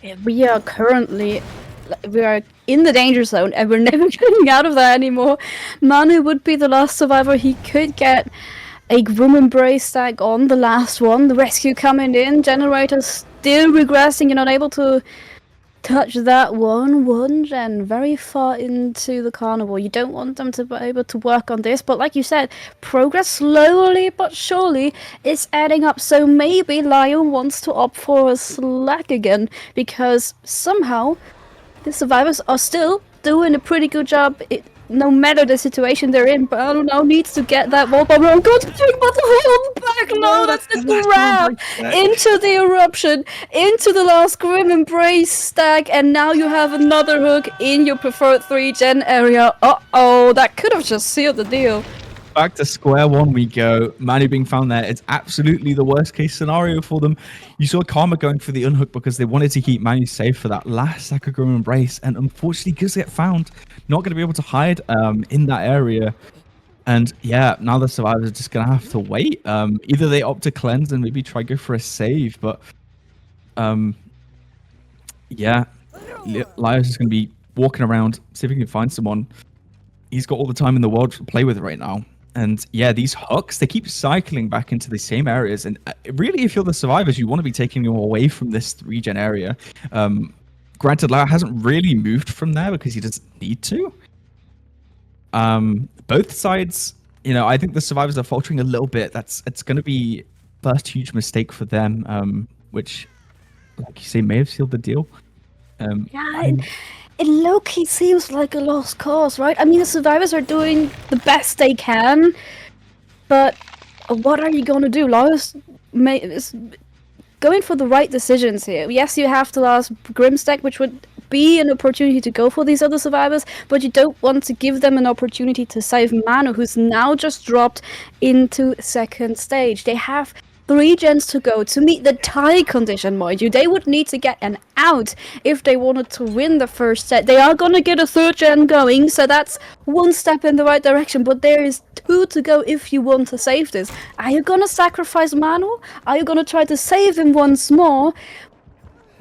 Yeah, we are in the danger zone and we're never getting out of that anymore. Manu would be the last survivor. He could get a Grim Embrace stack on the last one. The rescue coming in. Generator still regressing. You're not able to touch that one gen very far into the carnival. You don't want them to be able to work on this, but like you said, progress slowly but surely is adding up. So maybe Lion wants to opt for a slack again, because somehow the survivors are still doing a pretty good job, no matter the situation they're in. But I don't know, needs to get that wall bomb. Oh god, but the hold back! No, that's the grab into the eruption, into the last Grim Embrace stack, and now you have another hook in your preferred 3 gen area. Uh-oh, that could have just sealed the deal. Back to square one we go. Manu being found there. It's absolutely the worst case scenario for them. You saw Karma going for the unhook because they wanted to keep Manu safe for that last stack of Grim Embrace, and unfortunately, because they get found, not going to be able to hide in that area. And yeah, now the survivors are just going to have to wait. Either they opt to cleanse and maybe try go for a save, but yeah, Lios is going to be walking around, see if he can find someone. He's got all the time in the world to play with right now. And yeah, these hooks, they keep cycling back into the same areas. And really, if you're the survivors, you want to be taking them away from this 3 gen area. Granted, Lau hasn't really moved from there because he doesn't need to. Both sides, you know, I think the survivors are faltering a little bit. It's going to be first huge mistake for them, which, like you say, may have sealed the deal. It low-key seems like a lost cause, right? I mean, the survivors are doing the best they can, but what are you going to do? Laos is going for the right decisions here. Yes, you have the last Grim stack, which would be an opportunity to go for these other survivors, but you don't want to give them an opportunity to save Manu, who's now just dropped into 2nd stage. They have 3 gens to go to meet the tie condition, mind you. They would need to get an out if they wanted to win the first set. They are going to get a 3rd gen going, so that's 1 step in the right direction, but there is 2 to go if you want to save this. Are you going to sacrifice Manu? Are you going to try to save him once more?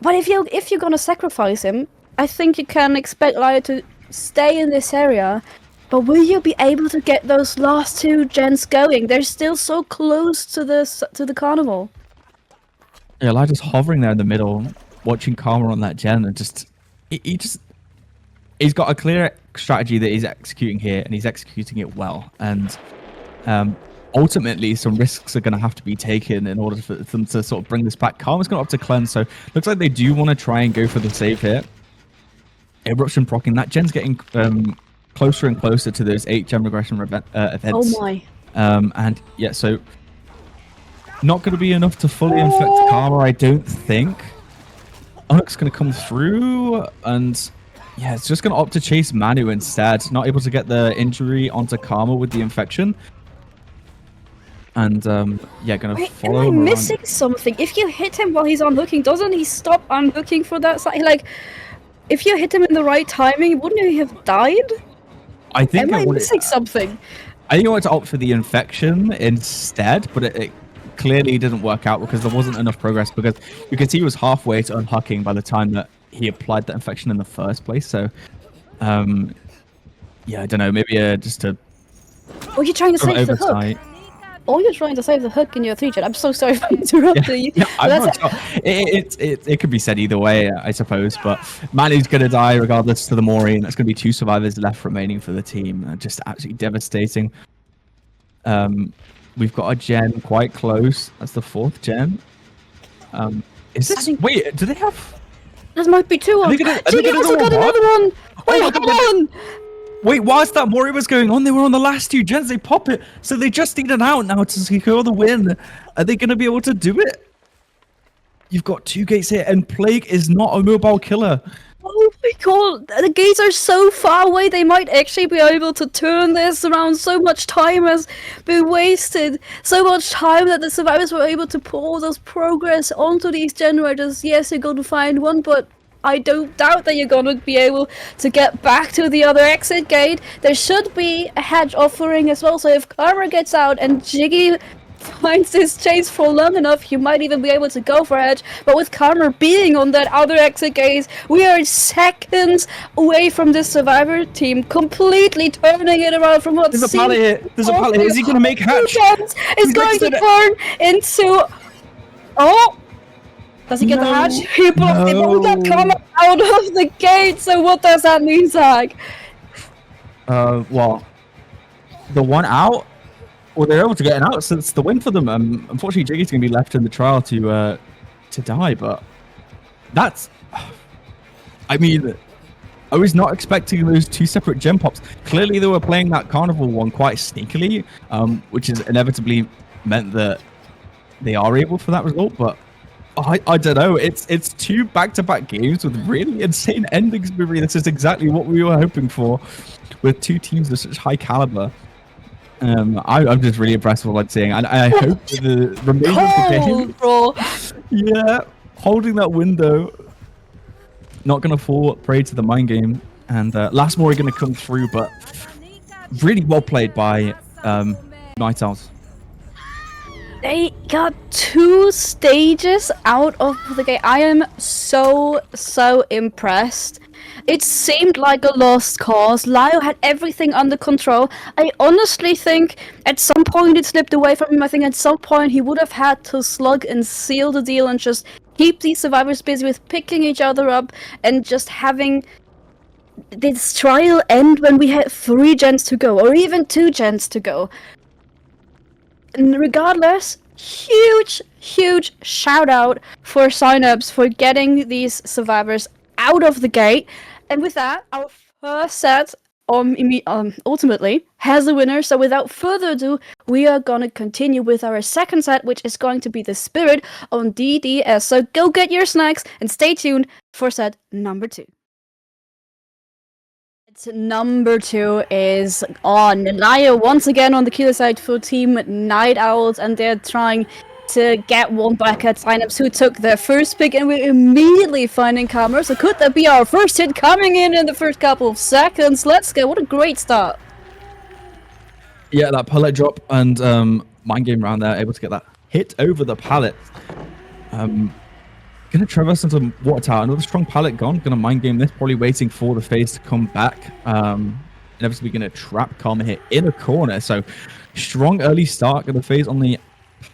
But if you're going to sacrifice him, I think you can expect Laya to stay in this area. But will you be able to get those last 2 gens going? They're still so close to the carnival. Yeah, Elijah's hovering there in the middle, watching Karma on that gen, and he's got a clear strategy that he's executing here, and he's executing it well. And ultimately, some risks are going to have to be taken in order for them to sort of bring this back. Karma's going to opt to cleanse, so looks like they do want to try and go for the save here. Eruption proccing, that gen's getting closer and closer to those 8 gem regression events. Oh my. And yeah, so not going to be enough to fully infect Karma, I don't think. Onyx going to come through, and yeah, it's just going to opt to chase Manu instead. Not able to get the injury onto Karma with the infection. And yeah, going to follow him Am I around. missing something? If you hit him while he's unhooking, doesn't he stop unhooking for that side? Like, if you hit him in the right timing, wouldn't he have died? I think Am I missing something? I think I wanted to opt for the infection instead, but it clearly didn't work out because there wasn't enough progress, because you can see he was halfway to unhucking by the time that he applied that infection in the first place. So yeah, I don't know, maybe just a Oh, you're trying to save the hook. oversight. Oh, you're trying to save the hook in your 3-gen. I'm so sorry for interrupting you. Yeah, I'm That's- not sure. It could be said either way, I suppose, but Manu's going to die regardless to the Mori, and that's going to be 2 survivors left remaining for the team. Just absolutely devastating. We've got a gen quite close. That's the 4th gen. Is this... Wait, do they have... This might be 2 on. Jiggy also got another one! Wait, hold on! Wait, whilst that Mori was going on, they were on the last 2 gens. They pop it, so they just need an out now to secure the win. Are they going to be able to do it? You've got 2 gates here, and Plague is not a mobile killer. Oh my god, the gates are so far away, they might actually be able to turn this around. So much time has been wasted. So much time that the survivors were able to pull those progress onto these generators. Yes, you're going to find one, but I don't doubt that you're going to be able to get back to the other exit gate. There should be a hedge offering as well, so if Karma gets out and Jiggy finds this chase for long enough, you might even be able to go for hedge. But with Karma being on that other exit gate, we are seconds away from this survivor team completely turning it around from what There's a pallet here. There's a pallet here. Is he going to make hatch? It's going to turn into... Oh! Does he get the hatch? He blocked it, but we got Karma out of the gate, so what does that mean, Zach? Well, the one out, well, they're able to get an out, so it's the win for them. Unfortunately, Jiggy's going to be left in the trial to die, but that's... I mean, I was not expecting those 2 separate gem pops. Clearly, they were playing that Carnival one quite sneakily, which is inevitably meant that they are able for that result, but I don't know. It's 2 back-to-back games with really insane endings. This is exactly what we were hoping for, with 2 teams of such high caliber. I'm just really impressed with what I'm seeing, and I hope the remainder of the game, bro. yeah, holding that window, not gonna fall prey to the mind game, and last Mori gonna come through, but really well played by Night Owls. They got 2 stages out of the game. I am so impressed. It seemed like a lost cause. Lio had everything under control. I honestly think at some point it slipped away from him. I think at some point he would have had to slug and seal the deal and just keep these survivors busy with picking each other up and just having this trial end when we had 3 gens to go, or even 2 gens to go. And regardless, huge shout out for Synapse for getting these survivors out of the gate. And with that, our first set ultimately has a winner. So without further ado, we are gonna continue with our second set, which is going to be the Spirit on DDS. So go get your snacks and stay tuned for set number 2. Number 2 is on Naya once again on the killer side for Team Night Owls, and they're trying to get one back at Synapse, who took their first pick, and we're immediately finding Karma. So could that be our first hit coming in the first couple of seconds? Let's go. What a great start. Yeah, that pallet drop and mind game round there, able to get that hit over the pallet. Gonna traverse into water tower. Another strong pallet gone. Gonna mind game this. Probably waiting for the phase to come back. Inevitably gonna trap Karma here in a corner. So strong early start. Gonna phase on the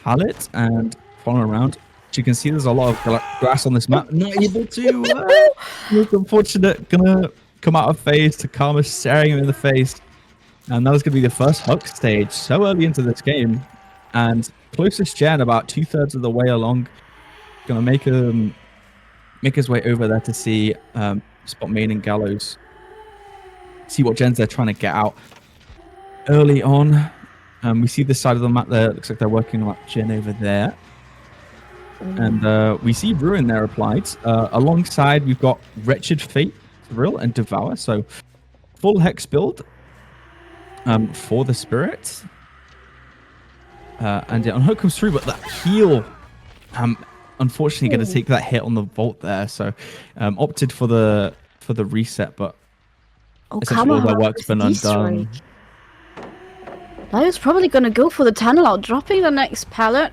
pallet and following around. As you can see, there's a lot of grass on this map. Not able to. It's unfortunate. Gonna come out of phase to Karma staring him in the face. And that is gonna be the first hook stage so early into this game. And closest gen about 2/3 of the way along. Gonna make his way over there to see Spot Main and Gallows. see what gens they're trying to get out early on. We see this side of the map there. It looks like they're working on that gen over there. And we see Ruin there applied. Alongside, we've got Wretched Fate, Thrill, and Devour. So full Hex build for the Spirit. And yeah, Unhook comes through, but that heal, unfortunately, going to take that hit on the Vault there. So opted for the reset, but essentially all their work's been undone. Lio's probably going to go for the tunnel out, dropping the next pallet.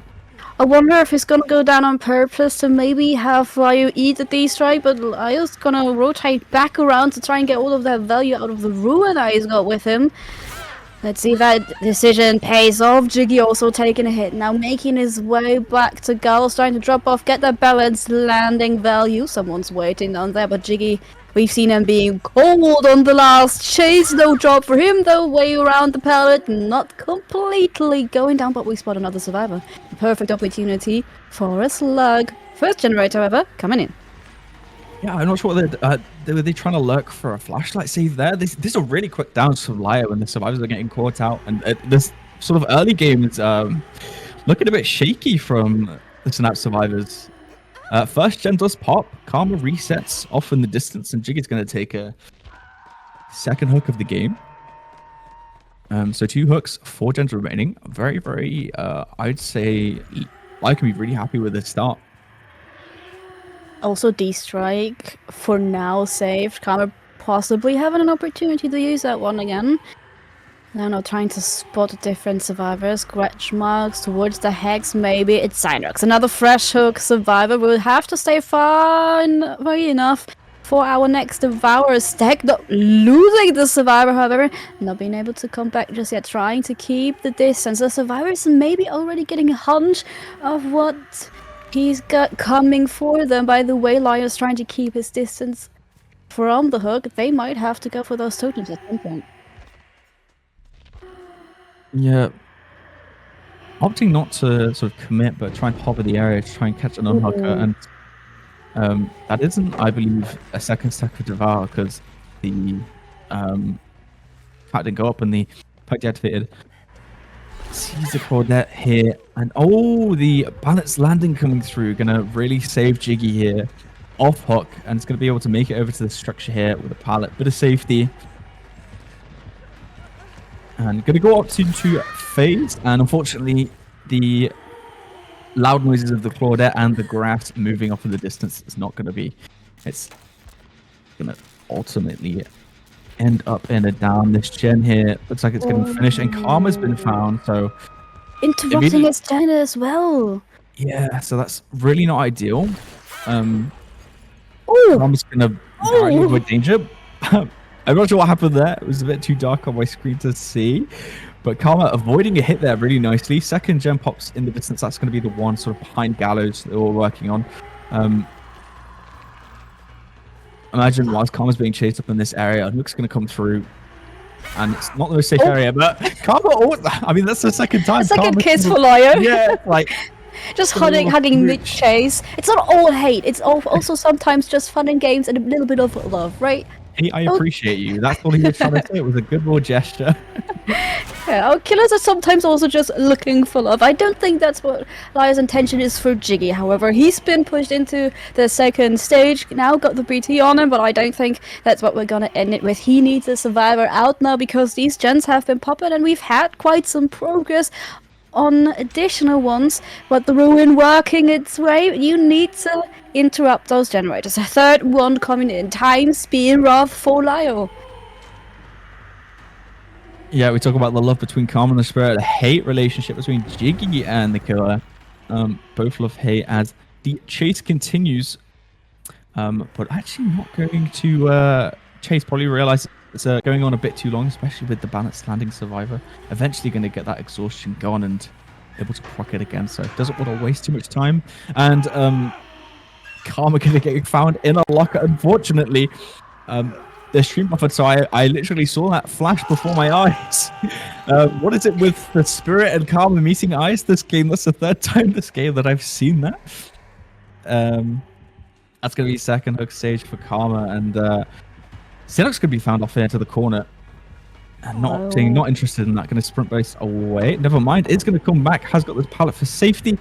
I wonder if he's going to go down on purpose to maybe have Lio eat the D-Strike, but Lio's going to rotate back around to try and get all of that value out of the Ruin that he's got with him. Let's see if that decision pays off. Jiggy also taking a hit, now making his way back to Gallows, trying to drop off, get that balanced landing value. Someone's waiting down there, but Jiggy, we've seen him being cold on the last chase. No job for him though, way around the pallet, not completely going down, but we spot another survivor. The perfect opportunity for a slug. First generator, however, coming in. Yeah, I'm not sure were they trying to lurk for a flashlight save there. This is a really quick down from Lio, and the survivors are getting caught out. And this sort of early game is looking a bit shaky from the Synapse survivors. First gen does pop. Karma resets off in the distance, and Jiggy's going to take a second hook of the game. So 2 hooks, 4 gens remaining. Very, very, I'd say I can be really happy with this start. Also D-Strike, for now saved. Karma possibly having an opportunity to use that one again. Now not trying to spot different survivors. Scratch marks towards the Hex, maybe. It's Synox. Another fresh hook survivor. We'll have to stay far enough for our next Devourer stack. Not losing the survivor, however. Not being able to come back just yet. Trying to keep the distance. The survivors maybe already getting a hunch of what he's got coming for them. By the way, Lio's trying to keep his distance from the hook. They might have to go for those totems at some point. Yeah. Opting not to sort of commit, but try and hover the area to try and catch an unhooker. And that isn't, I believe, a second stack for Devour, because the fact didn't go up and the pack deactivated. Sees the Claudette here, and the balanced landing coming through, gonna really save Jiggy here off hook, and it's gonna be able to make it over to the structure here with a pallet, bit of safety, and gonna go up to phase. And unfortunately, the loud noises of the Claudette and the grass moving off in the distance is not gonna be. It's gonna ultimately end up in a down. This gen here looks like it's going to finish, and Karma's been found, so interrupting his gen as well. Yeah, so that's really not ideal. Karma's going to avoid danger. I'm not sure what happened there. It was a bit too dark on my screen to see, but Karma avoiding a hit there really nicely. Second gen pops in the distance. That's going to be the one sort of behind Gallows that we're working on. Imagine whilst Karma's being chased up in this area, Hook's going to come through, and it's not the most safe area, but Karma, I mean, that's the second time. Second kiss for Lio. Yeah, like... just hugging mid-chase. It's not all hate, it's also sometimes just fun and games and a little bit of love, right? Hey, I appreciate you. That's all he was trying to say. It was a good little gesture. Yeah, our killers are sometimes also just looking for love. I don't think that's what Lio's intention is for Jiggy. However, he's been pushed into the second stage, now got the BT on him, but I don't think that's what we're gonna end it with. He needs a survivor out now because these gens have been popping, and we've had quite some progress on additional ones, but the Ruin working its way. You need to interrupt those generators. A third one coming in. Time, speed, wrath for Lio. Yeah, we talk about the love between Karma and the Spirit, the hate relationship between Jiggy and the killer. Both love hate as the chase continues. But actually not going to chase. Probably realize it's going on a bit too long, especially with the balanced landing survivor. Eventually going to get that exhaustion gone and able to proc it again. So doesn't want to waste too much time. And Karma going to get found in a locker, unfortunately. The stream buffered, so I literally saw that flash before my eyes. What is it with the Spirit and Karma meeting eyes this game? That's the third time this game that I've seen that. That's going to be second hook stage for Karma, and Xenox could be found off here to the corner. And not interested in that. Going to sprint base away. Never mind. It's going to come back. Has got this pallet for safety.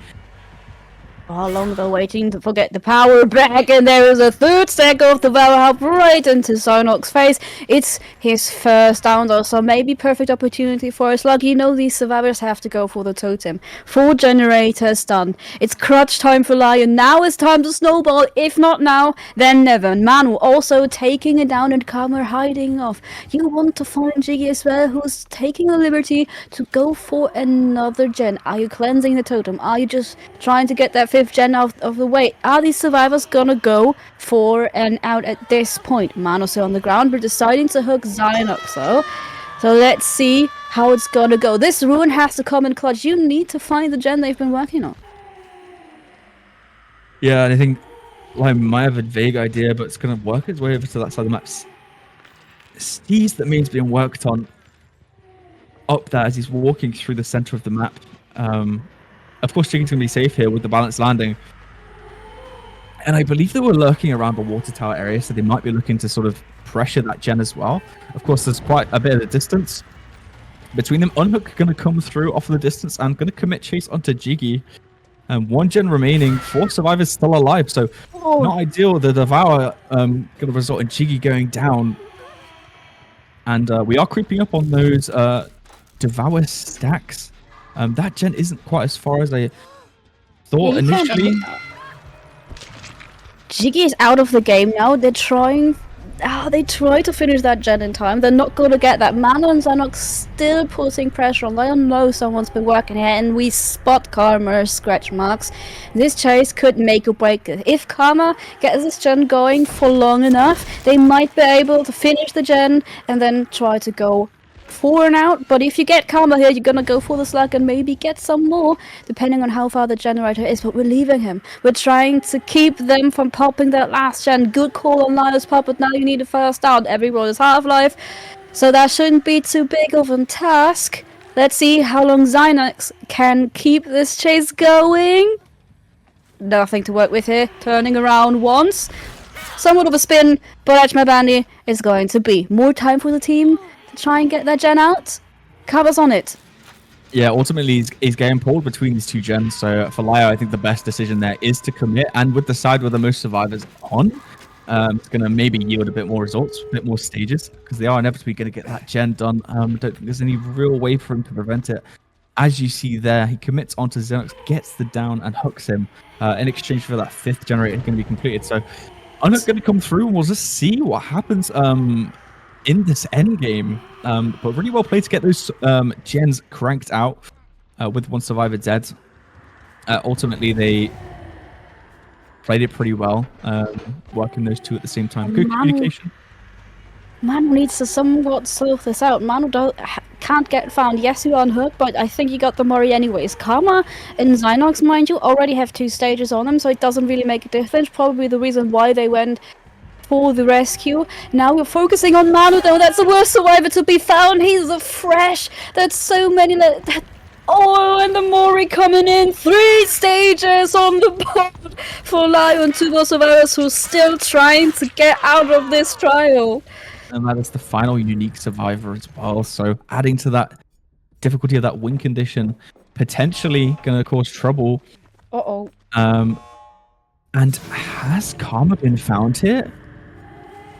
How long they're waiting to get the power back, and there is a third stack of the Valhalla right into Zynox's face. It's his first down though, so maybe perfect opportunity for a slug. You know these survivors have to go for the totem. 4 generators done. It's crunch time for Lion. Now it's time to snowball. If not now, then never. Manu also taking it down and Karma hiding off. You want to find Jiggy as well, who's taking the liberty to go for another gen. Are you cleansing the totem? Are you just trying to get that 5th gen out of the way? Are these survivors gonna go for an out at this point? Manos on the ground, but deciding to hook Zynox though. So let's see how it's gonna go. This rune has to come in clutch. You need to find the gen they've been working on. Yeah, and I think Lime might have a vague idea, but it's gonna work its way over to that side of the map. Sees that means being worked on up there as he's walking through the center of the map. Of course, Jiggy's going to be safe here with the balanced landing. And I believe they were lurking around the water tower area, so they might be looking to sort of pressure that gen as well. Of course, there's quite a bit of a distance between them. Unhook going to come through off of the distance and going to commit chase onto Jiggy. And 1 gen remaining, 4 survivors still alive, so not ideal. The Devour going to result in Jiggy going down. And we are creeping up on those Devour stacks. That gen isn't quite as far as I thought initially. Jiggy is out of the game now. They're trying. They try to finish that gen in time. They're not going to get that. Mana and Xanox still putting pressure on. Lion know someone's been working here, and we spot Karma's scratch marks. This chase could make or break it. If Karma gets this gen going for long enough, they might be able to finish the gen and then try to go for an out. But if you get Karma here, you're gonna go for the slug and maybe get some more, depending on how far the generator is. But we're leaving him. We're trying to keep them from popping that last gen. Good call on Lion's pop, but now you need a first out. Every roll is half-life, so that shouldn't be too big of a task. Let's see how long Zynox can keep this chase going. Nothing to work with here. Turning around once. Somewhat of a spin, but Edge Bandy is going to be more time for the team to try and get their gen out. Covers on it. Yeah, ultimately he's getting pulled between these 2 gens. So for Lio, I think the best decision there is to commit. And with the side with the most survivors on, it's going to maybe yield a bit more results, a bit more stages, because they are inevitably going to get that gen done. I don't think there's any real way for him to prevent it. As you see there, he commits onto Xenox, gets the down and hooks him in exchange for that 5th generator going to be completed. So Unhook's going to come through, and we'll just see what happens in this end game. But really well played to get those gens cranked out with 1 survivor dead. Ultimately, they played it pretty well, working those 2 at the same time. Good communication. Manu needs to somewhat sort this out. Manu can't get found. Yes, you unhooked, but I think you got the Mori anyways. Karma and Zynox, mind you, already have 2 stages on them, so it doesn't really make a difference. Probably the reason why they went for the rescue. Now we're focusing on Manu though. That's the worst survivor to be found. He's a fresh. That's so many. And the Mori coming in. 3 stages on the board for Lion. 2 more survivors who are still trying to get out of this trial. And that is the final unique survivor as well. So adding to that difficulty of that win condition, potentially going to cause trouble. And has Karma been found here?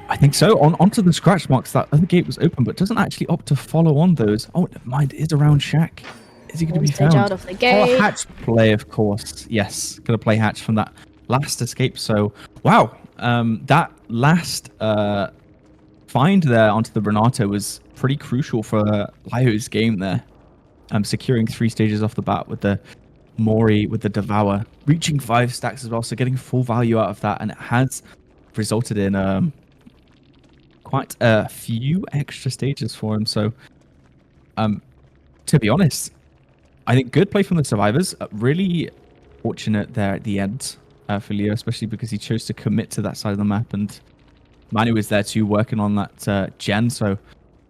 I think so. Onto the scratch marks. That other gate was open, but doesn't actually opt to follow on those. Oh, never mind. It is around Shack. Is he going to be found? Out of the gate. Oh, hatch play, of course. Yes, going to play hatch from that last escape. So, wow. That last find there onto the Renato was pretty crucial for Lio's game there. Securing 3 stages off the bat with the Mori, with the Devour, reaching 5 stacks as well. So getting full value out of that, and it has resulted in quite a few extra stages for him. So, to be honest, I think good play from the survivors. Really fortunate there at the end for Leo, especially because he chose to commit to that side of the map, and Manu was there too, working on that gen. So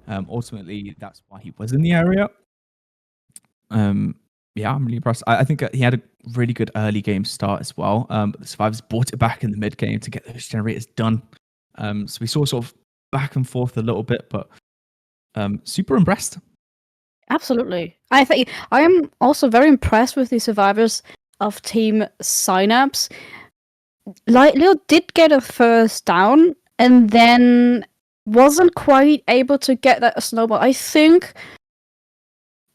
ultimately, that's why he was in the area. Yeah, I'm really impressed. I think he had a really good early game start as well. But the survivors brought it back in the mid game to get those generators done. So we saw sort of back and forth a little bit, but super impressed. Absolutely. I think I am also very impressed with the survivors of Team Synapse. Leo did get a first down and then wasn't quite able to get that snowball. I think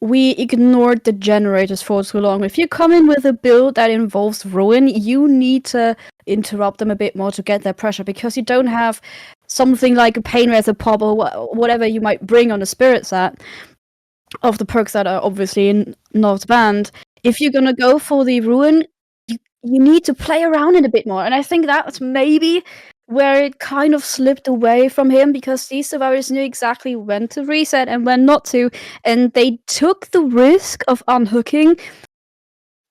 we ignored the generators for too long. If you come in with a build that involves ruin, you need to interrupt them a bit more to get their pressure, because you don't have something like a pain wraith, a pop, or whatever you might bring on the spirit set of the perks that are obviously not banned. If you're gonna go for the ruin, you need to play around it a bit more. And I think that's maybe where it kind of slipped away from him, because these survivors knew exactly when to reset and when not to, and they took the risk of unhooking.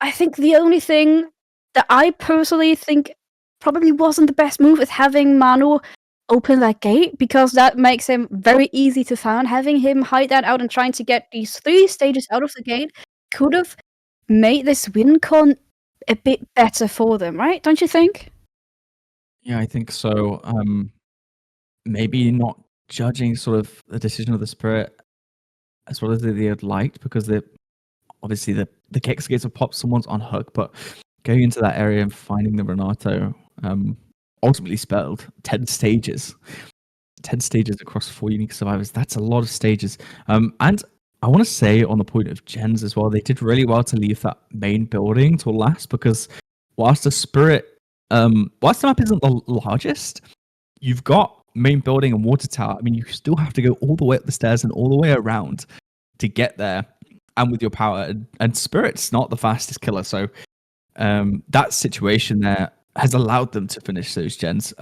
I think the only thing that I personally think probably wasn't the best move is having Manu open that gate, because that makes him very easy to find. Having him hide that out and trying to get these 3 stages out of the gate could have made this win con a bit better for them, right? Don't you think? Yeah, I think so. Maybe not judging sort of the decision of the Spirit as well as they had liked, because obviously the kicks gates have popped, someone's on hook, but going into that area and finding the Renato ultimately spelled 10 stages. 10 stages across 4 unique survivors. That's a lot of stages. And I want to say, on the point of gens as well, they did really well to leave that main building till last, because whilst the Spirit, whilst the map isn't the largest, you've got main building and water tower. I mean, you still have to go all the way up the stairs and all the way around to get there, and with your power. And Spirit's not the fastest killer, so that situation there has allowed them to finish those gens.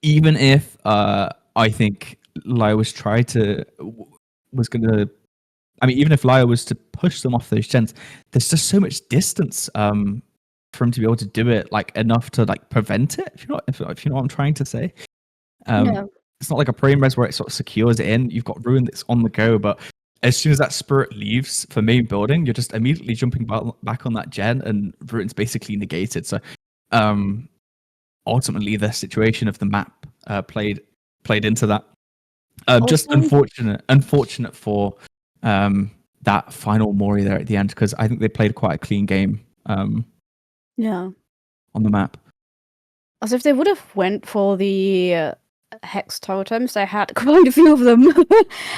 Even if I think Laya was even if Laya was to push them off those gens, there's just so much distance for him to be able to do it, like enough to like prevent it. If you know what I'm trying to say. Yeah. It's not like a prime res where it sort of secures it in. You've got ruin that's on the go, but as soon as that Spirit leaves for main building, you're just immediately jumping back on that gen, and ruin's basically negated. So ultimately, the situation of the map played into that. Just unfortunate for that final Mori there at the end, because I think they played quite a clean game. Yeah. On the map. As if they would have went for the hex totems, they had quite a few of them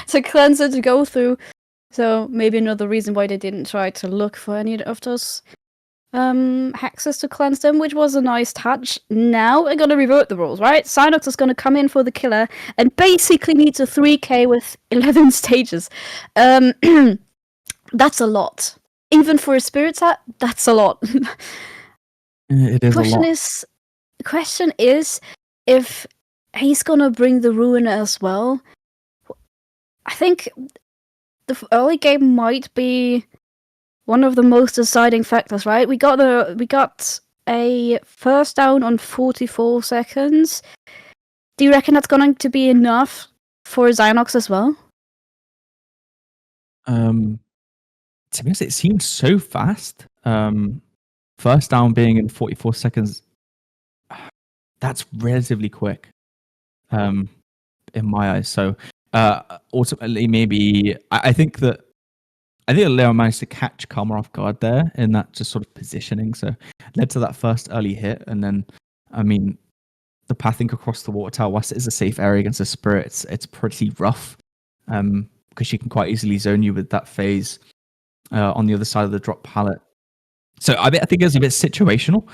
to cleanse it, to go through. So maybe another reason why they didn't try to look for any of those hexes to cleanse them, which was a nice touch. Now we're gonna revert the rules, right? Synox is gonna come in for the killer and basically needs a 3k with 11 stages. That's a lot. Even for a spirit set, that's a lot. It is a lot. The question is if he's gonna bring the ruin as well. I think the early game might be one of the most deciding factors, right? We got a first down on 44 seconds. Do you reckon that's going to be enough for Zynox as well? To be honest, it seemed so fast. First down being in 44 seconds, that's relatively quick, in my eyes. So ultimately, maybe I think Leo managed to catch Karma off guard there in that just sort of positioning. So led to that first early hit. And then, I mean, the pathing across the water tower, whilst it is a safe area against a Spirit, it's pretty rough, because she can quite easily zone you with that phase on the other side of the drop pallet. So I think it's a bit situational.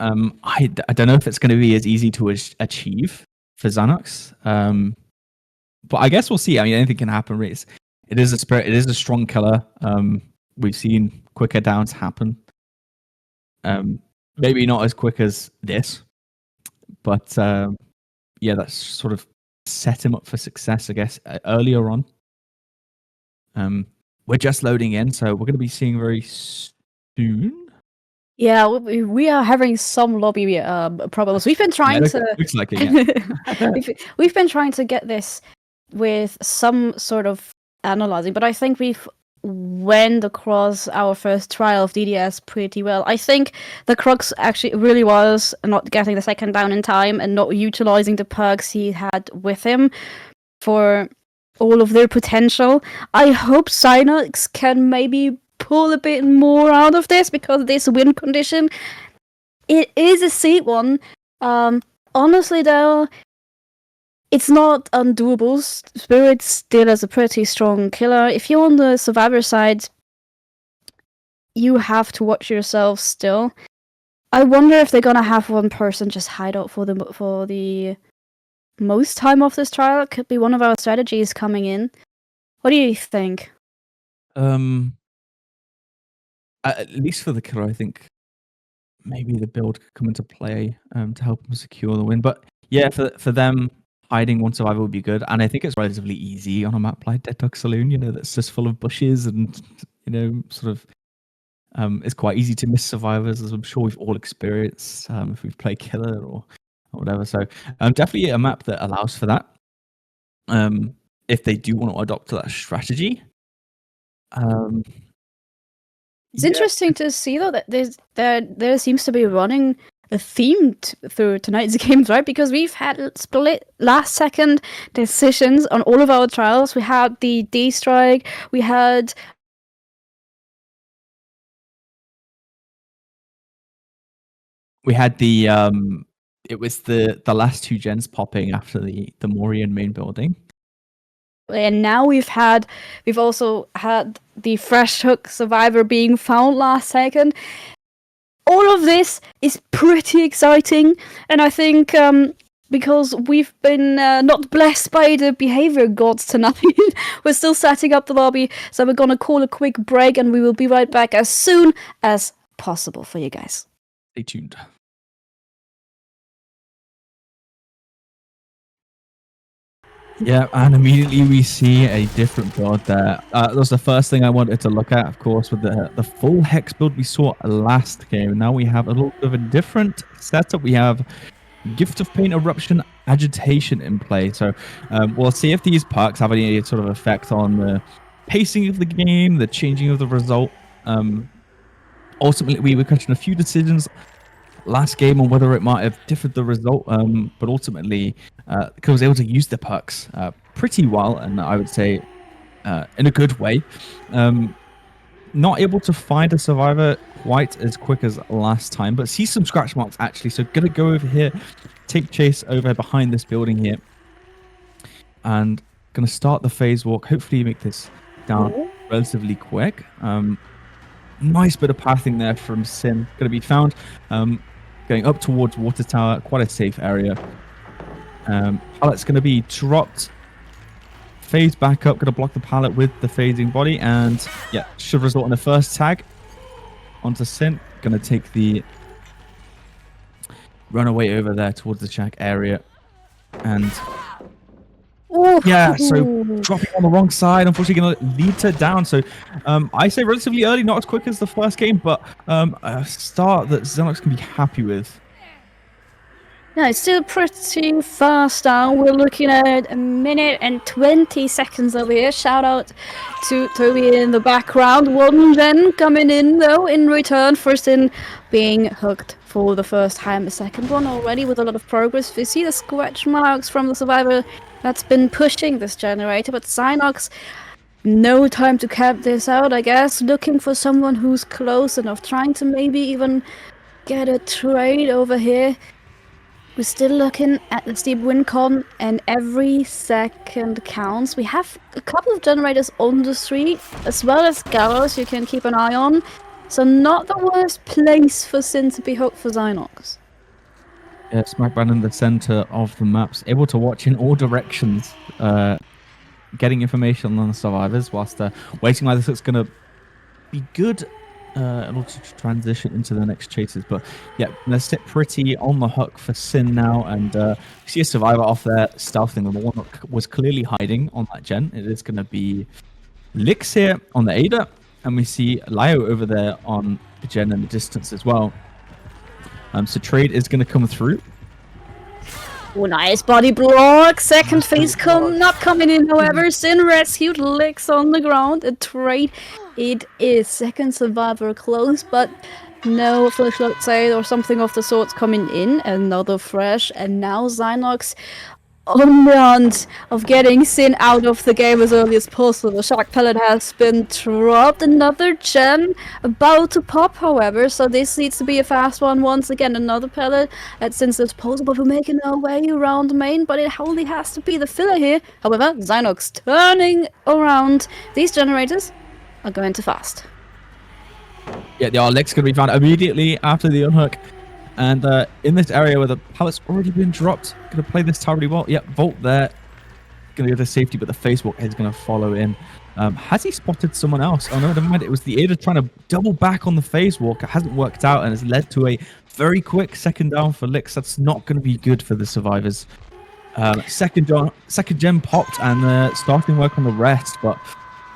I don't know if it's going to be as easy to achieve for Xanax. But I guess we'll see. I mean, anything can happen. It is a Spirit. It is a strong killer. We've seen quicker downs happen. Maybe not as quick as this, but yeah, that's sort of set him up for success, I guess, earlier on. We're just loading in, so we're going to be seeing very soon. Yeah, we are having some lobby problems. We've been trying to. Looks like it. Yeah. We've been trying to get this with some sort of analyzing, but I think went across our first trial of DDS pretty well. I think the crux actually really was not getting the second down in time and not utilizing the perks he had with him for all of their potential. I hope Synapse can maybe pull a bit more out of this, because this win condition, it is a seed one. Honestly though, it's not undoable. Spirit still is a pretty strong killer. If you're on the survivor side, you have to watch yourself still. I wonder if they're gonna have one person just hide out for the most time of this trial. It could be one of our strategies coming in. What do you think? At least for the killer, I think maybe the build could come into play to help them secure the win. But yeah, for them, hiding one survivor would be good. And I think it's relatively easy on a map like Dead Duck Saloon, that's just full of bushes and, sort of it's quite easy to miss survivors, as I'm sure we've all experienced if we've played killer or whatever. So definitely a map that allows for that. If they do want to adopt that strategy. It's interesting to see though that there seems to be running a theme through tonight's games, right? Because we've had split last second decisions on all of our trials. We had the D strike, we had the it was the last two gens popping after the Morian main building. And now we've also had the fresh hook survivor being found last second. All of this is pretty exciting, and I think because we've been not blessed by the behavior gods tonight, we're still setting up the lobby, so we're gonna call a quick break, and we will be right back as soon as possible for you guys. Stay tuned. Yeah, and immediately we see a different build there. That was the first thing I wanted to look at, of course, with the full Hex build we saw last game. Now we have a little bit of a different setup. We have Gift of Pain, Eruption, Agitation in play. So we'll see if these perks have any sort of effect on the pacing of the game, the changing of the result. Ultimately, we were questioning a few decisions last game on whether it might have differed the result, but ultimately I was able to use the perks pretty well, and I would say in a good way. Not able to find a survivor quite as quick as last time, but see some scratch marks actually. So gonna go over here, take chase over behind this building here, and gonna start the phase walk. Hopefully make this down relatively quick. Nice bit of pathing there from Sin. Gonna be found going up towards Water Tower, quite a safe area. Pallet's gonna be dropped. Phase back up, gonna block the pallet with the phasing body, and yeah, should result in the first tag onto Sin. Gonna take the runaway over there towards the shack area, and yeah, so dropping on the wrong side, unfortunately gonna lead her down. So I say relatively early, not as quick as the first game, but a start that Xenox can be happy with. Yeah, it's still pretty fast now. We're looking at 1 minute and 20 seconds over here. Shout out to Toby in the background. One gen coming in though in return for Sin being hooked for the first time. The second one already with a lot of progress. We see the scratch marks from the survivor that's been pushing this generator, but Synox, no time to cap this out, I guess. Looking for someone who's close enough, trying to maybe even get a trade over here. We're still looking at the steep win con, and every second counts. We have a couple of generators on the street, as well as gallows you can keep an eye on. So not the worst place for Sin to be hooked for Xynox. Yeah, smack bang in the center of the maps, able to watch in all directions, getting information on the survivors whilst waiting like this. It's going to be good in order to transition into the next chases. But yeah, let's sit pretty on the hook for Sin now, and see a survivor off there stealthing. The one that was clearly hiding on that gen. It is going to be Lix here on the Ada, and we see Lio over there on the gen in the distance as well. So trade is going to come through. Oh, nice body block. Second phase not coming in, however. Sin rescued, licks on the ground. A trade it is. Second survivor close, but no flashlight sale or something of the sorts coming in. Another fresh, and now Zynox on the hunt of getting Sin out of the game as early as possible. The Shark Pellet has been dropped. Another gem about to pop, however, so this needs to be a fast one once again. Another pellet at Sin's disposal, but we're making our way around main, but it only has to be the filler here. However, Zynox turning around. These generators are going too fast. Yeah, the Alex going to be found immediately after the unhook. And in this area where the pallet's already been dropped, going to play this tower really well. Yep, Volt there. Going to go to safety, but the face walk is going to follow in. Has he spotted someone else? Oh no, never mind. It was the Ada trying to double back on the phase walk. It hasn't worked out and has led to a very quick second down for Lix. That's not going to be good for the survivors. Second gem popped and starting work on the rest, but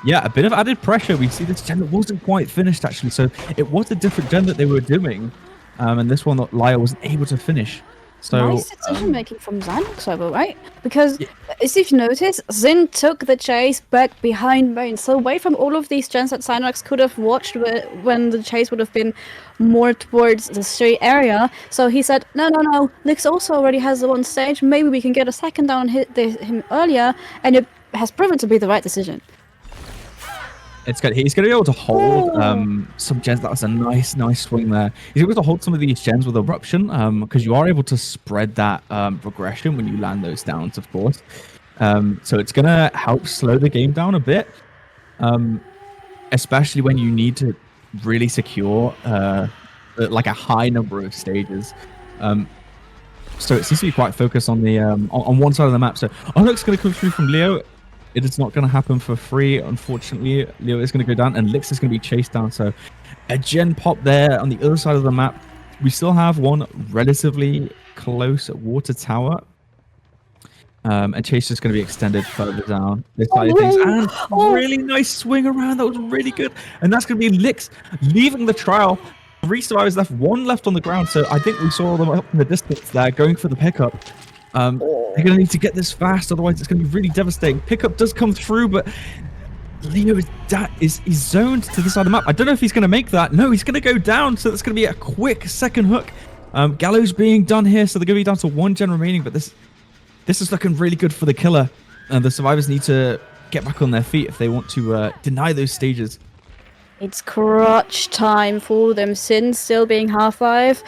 yeah, a bit of added pressure. We see this gen that wasn't quite finished actually, so it was a different gen that they were doing. And this one that Lyra wasn't able to finish. So nice decision making from Zynox, over, right? Because as you've noticed, Zin took the chase back behind main, so away from all of these gens that Zynox could have watched when the chase would have been more towards the street area. So he said, no, Lix also already has the one stage. Maybe we can get a second down and hit him earlier, and it has proven to be the right decision. It's good. He's going to be able to hold some gens. That was a nice swing there. He's able to hold some of these gens with Eruption because you are able to spread that regression when you land those downs, of course. So it's going to help slow the game down a bit, especially when you need to really secure like a high number of stages. So it seems to be quite focused on the on one side of the map. So Onyx going to come through from Leo. It is not going to happen for free, unfortunately. Leo is going to go down, and Lix is going to be chased down. So a gen pop there on the other side of the map. We still have one relatively close water tower. And Chase is going to be extended further down this side of things. And really nice swing around. That was really good. And that's going to be Lix leaving the trial. 3 survivors left, 1 left on the ground. So I think we saw them up in the distance there going for the pickup. They're going to need to get this fast, otherwise it's going to be really devastating. Pickup does come through, but Leo is zoned to the side of the map. I don't know if he's going to make that. No, he's going to go down, so that's going to be a quick second hook. Gallows being done here, so they're going to be down to 1 gen remaining, but this is looking really good for the killer. And the survivors need to get back on their feet if they want to deny those stages. It's crutch time for them. Sin still being half-life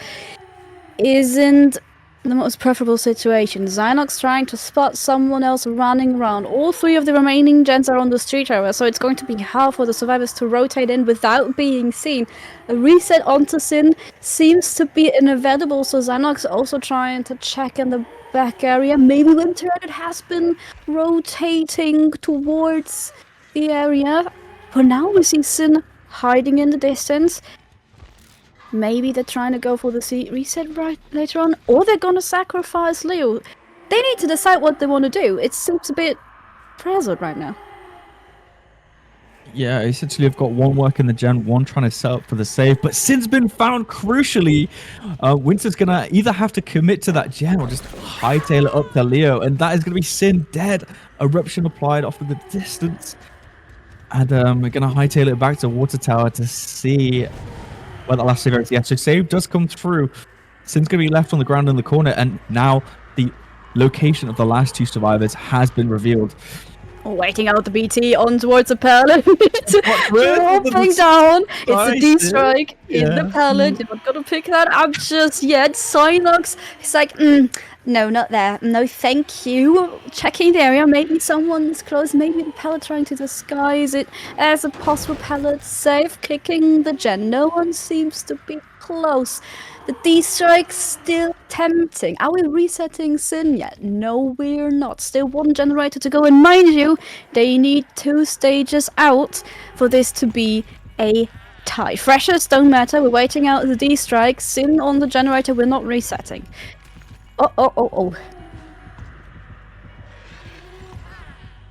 isn't the most preferable situation. Zynox trying to spot someone else running around. All 3 of the remaining gens are on the street area, so it's going to be hard for the survivors to rotate in without being seen. A reset onto Sin seems to be inevitable, so Zynox also trying to check in the back area. Maybe Winter Edit has been rotating towards the area, but now we see Sin hiding in the distance. Maybe they're trying to go for the reset right later on, or they're gonna sacrifice Leo. They need to decide what they want to do. It seems a bit frazzled right now. Yeah, essentially I've got 1 working the gen, 1 trying to set up for the save, but Sin's been found crucially. Winter's gonna either have to commit to that gen or just hightail it up to Leo, and that is gonna be Sin dead. Eruption applied off of the distance. And we're gonna hightail it back to Water Tower to see where the last save is. Yeah, so save does come through. Sin's gonna be left on the ground in the corner, and now the location of the last 2 survivors has been revealed. Waiting out the BT on towards the pallet. Dropping down. It's a D-strike in the pallet. You're not gonna pick that up just yet. Zynox is like, no, not there. No, thank you. Checking the area. Maybe someone's close. Maybe the pallet trying to disguise it as a possible pallet save. Clicking the gen. No one seems to be close. The D-strike's still tempting. Are we resetting Sin yet? No, we're not. Still 1 generator to go, and mind you, they need 2 stages out for this to be a tie. Freshers don't matter. We're waiting out the D-strike. Sin on the generator. We're not resetting. Oh.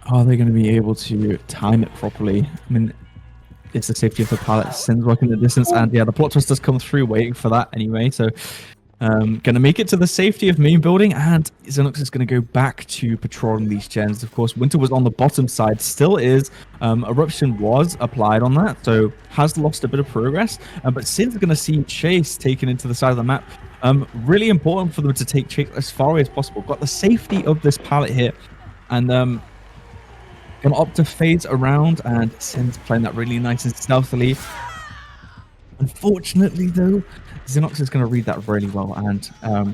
Are they going to be able to time it properly? I mean, it's the safety of the pallet. Sin's working the distance, and yeah, the plot twist does come through, waiting for that anyway. So Gonna make it to the safety of main building, and Xenox is gonna go back to patrolling these gens. Of course, Winter was on the bottom side, still is. Eruption was applied on that, so has lost a bit of progress. But Sin's gonna see Chase taken into the side of the map. Really important for them to take Chase as far away as possible. Got the safety of this pallet here, and gonna opt to phase around, and Sin's playing that really nice and stealthily. Unfortunately, though, Xenox is going to read that really well and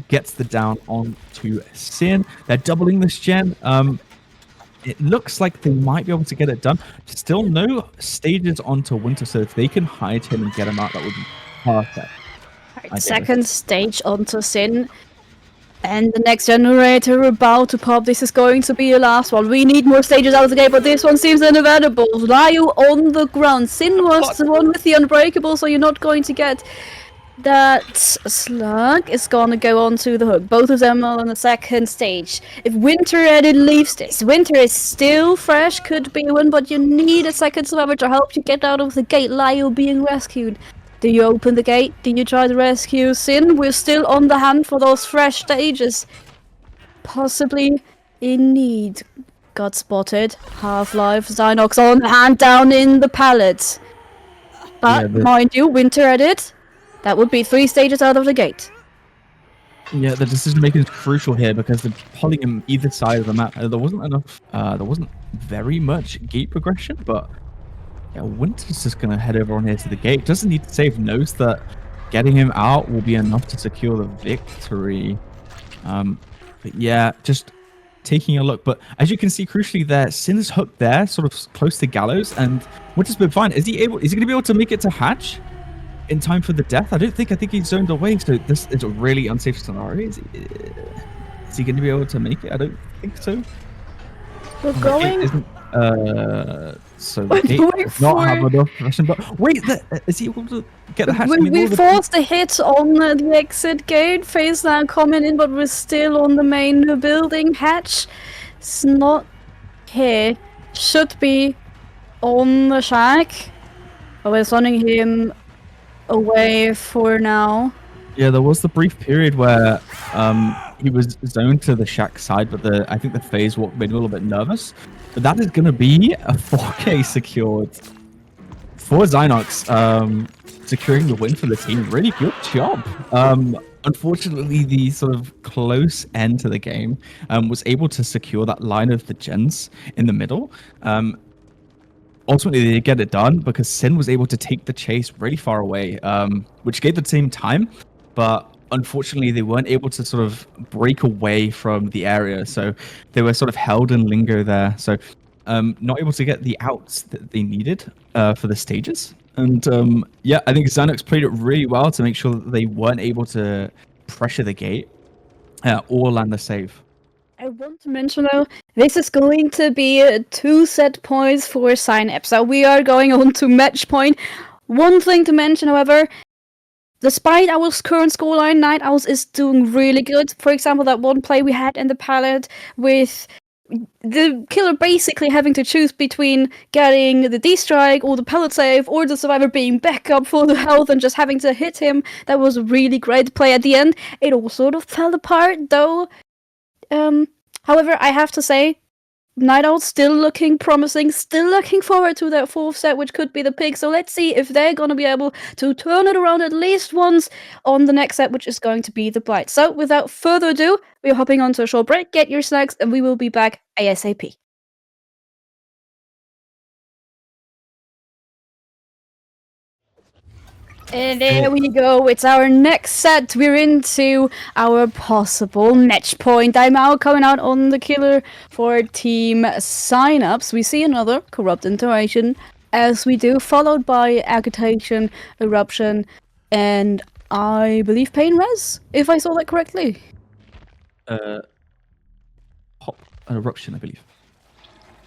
gets the down onto Sin. They're doubling this gen. It looks like they might be able to get it done. Still no stages onto Winter, so if they can hide him and get him out, that would be perfect. Right, second stage onto Sin. And the next generator about to pop. This is going to be the last one. We need more stages out of the game, but this one seems unavailable. Ryu on the ground. Sin was the one with the unbreakable, so you're not going to get that slug. Is gonna go onto the hook. Both of them are on the second stage. If Winter Edit leaves this, Winter is still fresh, could be a win, but you need a second survivor to help you get out of the gate. Ryu being rescued. Do you open the gate? Do you try to rescue Sin? We're still on the hand for those fresh stages. Possibly in need. Got spotted. Half-Life. Zynox on the hand down in the pallet. But, mind you, Winter Edit. That would be 3 stages out of the gate. Yeah, the decision making is crucial here because they're pulling him either side of the map. There wasn't enough, there wasn't very much gate progression, but yeah, Winter's just going to head over on here to the gate. Doesn't need to save, knows that getting him out will be enough to secure the victory. But yeah, just taking a look. But as you can see, crucially there, Sin's hooked there, sort of close to Gallows, and Winter's been fine. Is he going to be able to make it to Hatch in time for the death? I think he's zoned away, so this is a really unsafe scenario. Is he going to be able to make it? I don't think so. We're going... So the gate does not have enough progression, but wait, is he able to get the hatch? We forced a hit on the exit gate, phase now coming in, but we're still on the main building. Hatch, it's not here, should be on the shack, but we're sending him away for now. Yeah, there was the brief period where he was zoned to the shack side, but I think the phase walk made him a little bit nervous. But that is going to be a 4K secured for Zynox, securing the win for the team. Really good job. Unfortunately, the sort of close end to the game was able to secure that line of the gens in the middle. Ultimately, they did get it done because Sin was able to take the chase really far away, which gave the team time. But unfortunately, they weren't able to sort of break away from the area. So they were sort of held in lingo there. So not able to get the outs that they needed for the stages. And yeah, I think Zynox played it really well to make sure that they weren't able to pressure the gate or land the save. I want to mention though, this is going to be 2 set points for Synapse. So we are going on to match point. One thing to mention, however, despite our current scoreline, Night Owls is doing really good. For example, that one play we had in the pallet with the killer basically having to choose between getting the D-strike or the pallet save or the survivor being back up for the health and just having to hit him. That was a really great play at the end. It all sort of fell apart though. However, I have to say, Night Owl's still looking promising, still looking forward to that 4th set, which could be the Pig. So let's see if they're going to be able to turn it around at least once on the next set, which is going to be the Blight. So without further ado, we're hopping on to a short break, get your snacks, and we will be back ASAP. And there we go, it's our next set. We're into our possible match point. I'm now coming out on the killer for Team Synapse. We see another corrupt interaction, as we do, followed by agitation, eruption, and I believe pain res, if I saw that correctly. Pop an eruption, I believe.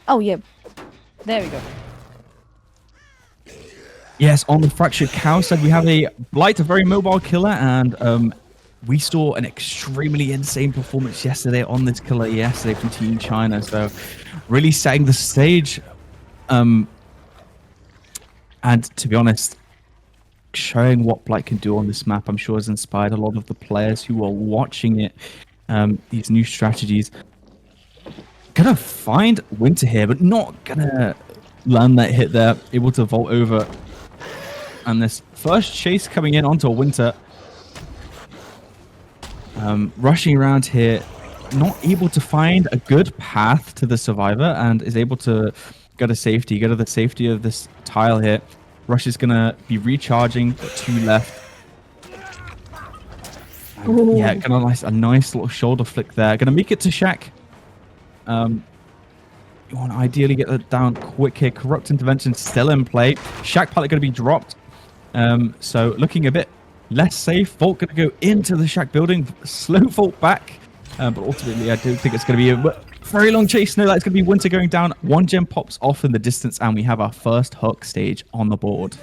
Oh yeah, there we go. Yes, on the Fractured Cow side, we have a Blight, a very mobile killer, and we saw an extremely insane performance yesterday on this killer from Team China, so really setting the stage. And to be honest, showing what Blight can do on this map, I'm sure has inspired a lot of the players who are watching it. These new strategies. Gonna find Winter here, but not gonna land that hit there. Able to vault over. And this first chase coming in onto Winter. Rushing around here, not able to find a good path to the survivor, and is able to go to safety, go to the safety of this tile here. Rush is gonna be recharging, got 2 left. Yeah, gonna a nice little shoulder flick there. Gonna make it to Shaq. You want to ideally get that down quick here. Corrupt intervention still in play. Shaq pallet gonna be dropped. So looking a bit less safe. Vault gonna go into the Shaq building. Slow vault back. But ultimately, I do think it's gonna be a very long chase. No, that's gonna be Winter going down. 1 gem pops off in the distance, and we have our first hook stage on the board.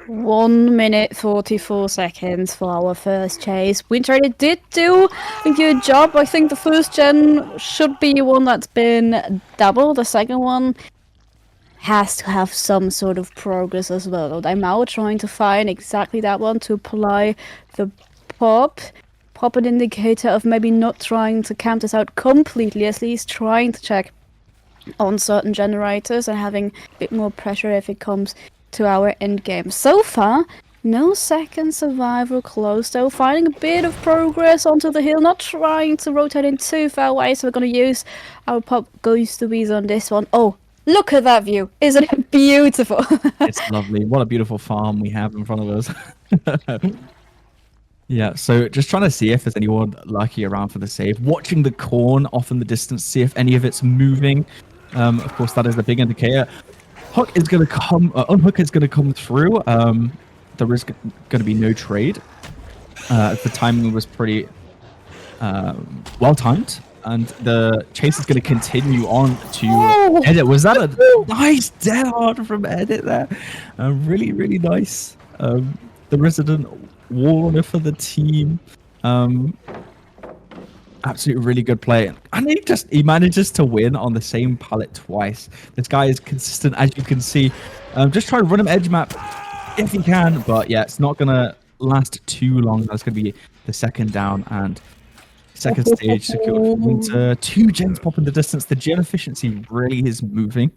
1 minute 44 seconds for our first chase. Winter did do a good job. I think the first gen should be one that's been double. The second one has to have some sort of progress as well. I'm now trying to find exactly that one to apply the pop an indicator of maybe not trying to camp this out completely, at least trying to check on certain generators and having a bit more pressure if it comes to our end game. So far, no second survival close though, finding a bit of progress onto the hill, not trying to rotate in too far away, so we're going to use our pop ghost to bees on this one. Oh, look at that view. Isn't it beautiful? It's lovely. What a beautiful farm we have in front of us. Yeah, so just trying to see if there's anyone lucky around for the save. Watching the corn off in the distance, see if any of it's moving. Of course, that is the big indicator. Hook is going to come, unhook is going to come through. There is going to be no trade. The timing was pretty well timed. And the chase is going to continue on to Edit. Was that a nice dead hard from Edit there? Really, really nice. The resident wall runner for the team. Absolutely really good play. And he manages to win on the same pallet twice. This guy is consistent, as you can see. Just try to run him edge map if he can. But yeah, it's not going to last too long. That's going to be the second down and second stage secured for Winter. 2 gens pop in the distance. The gen efficiency really is moving.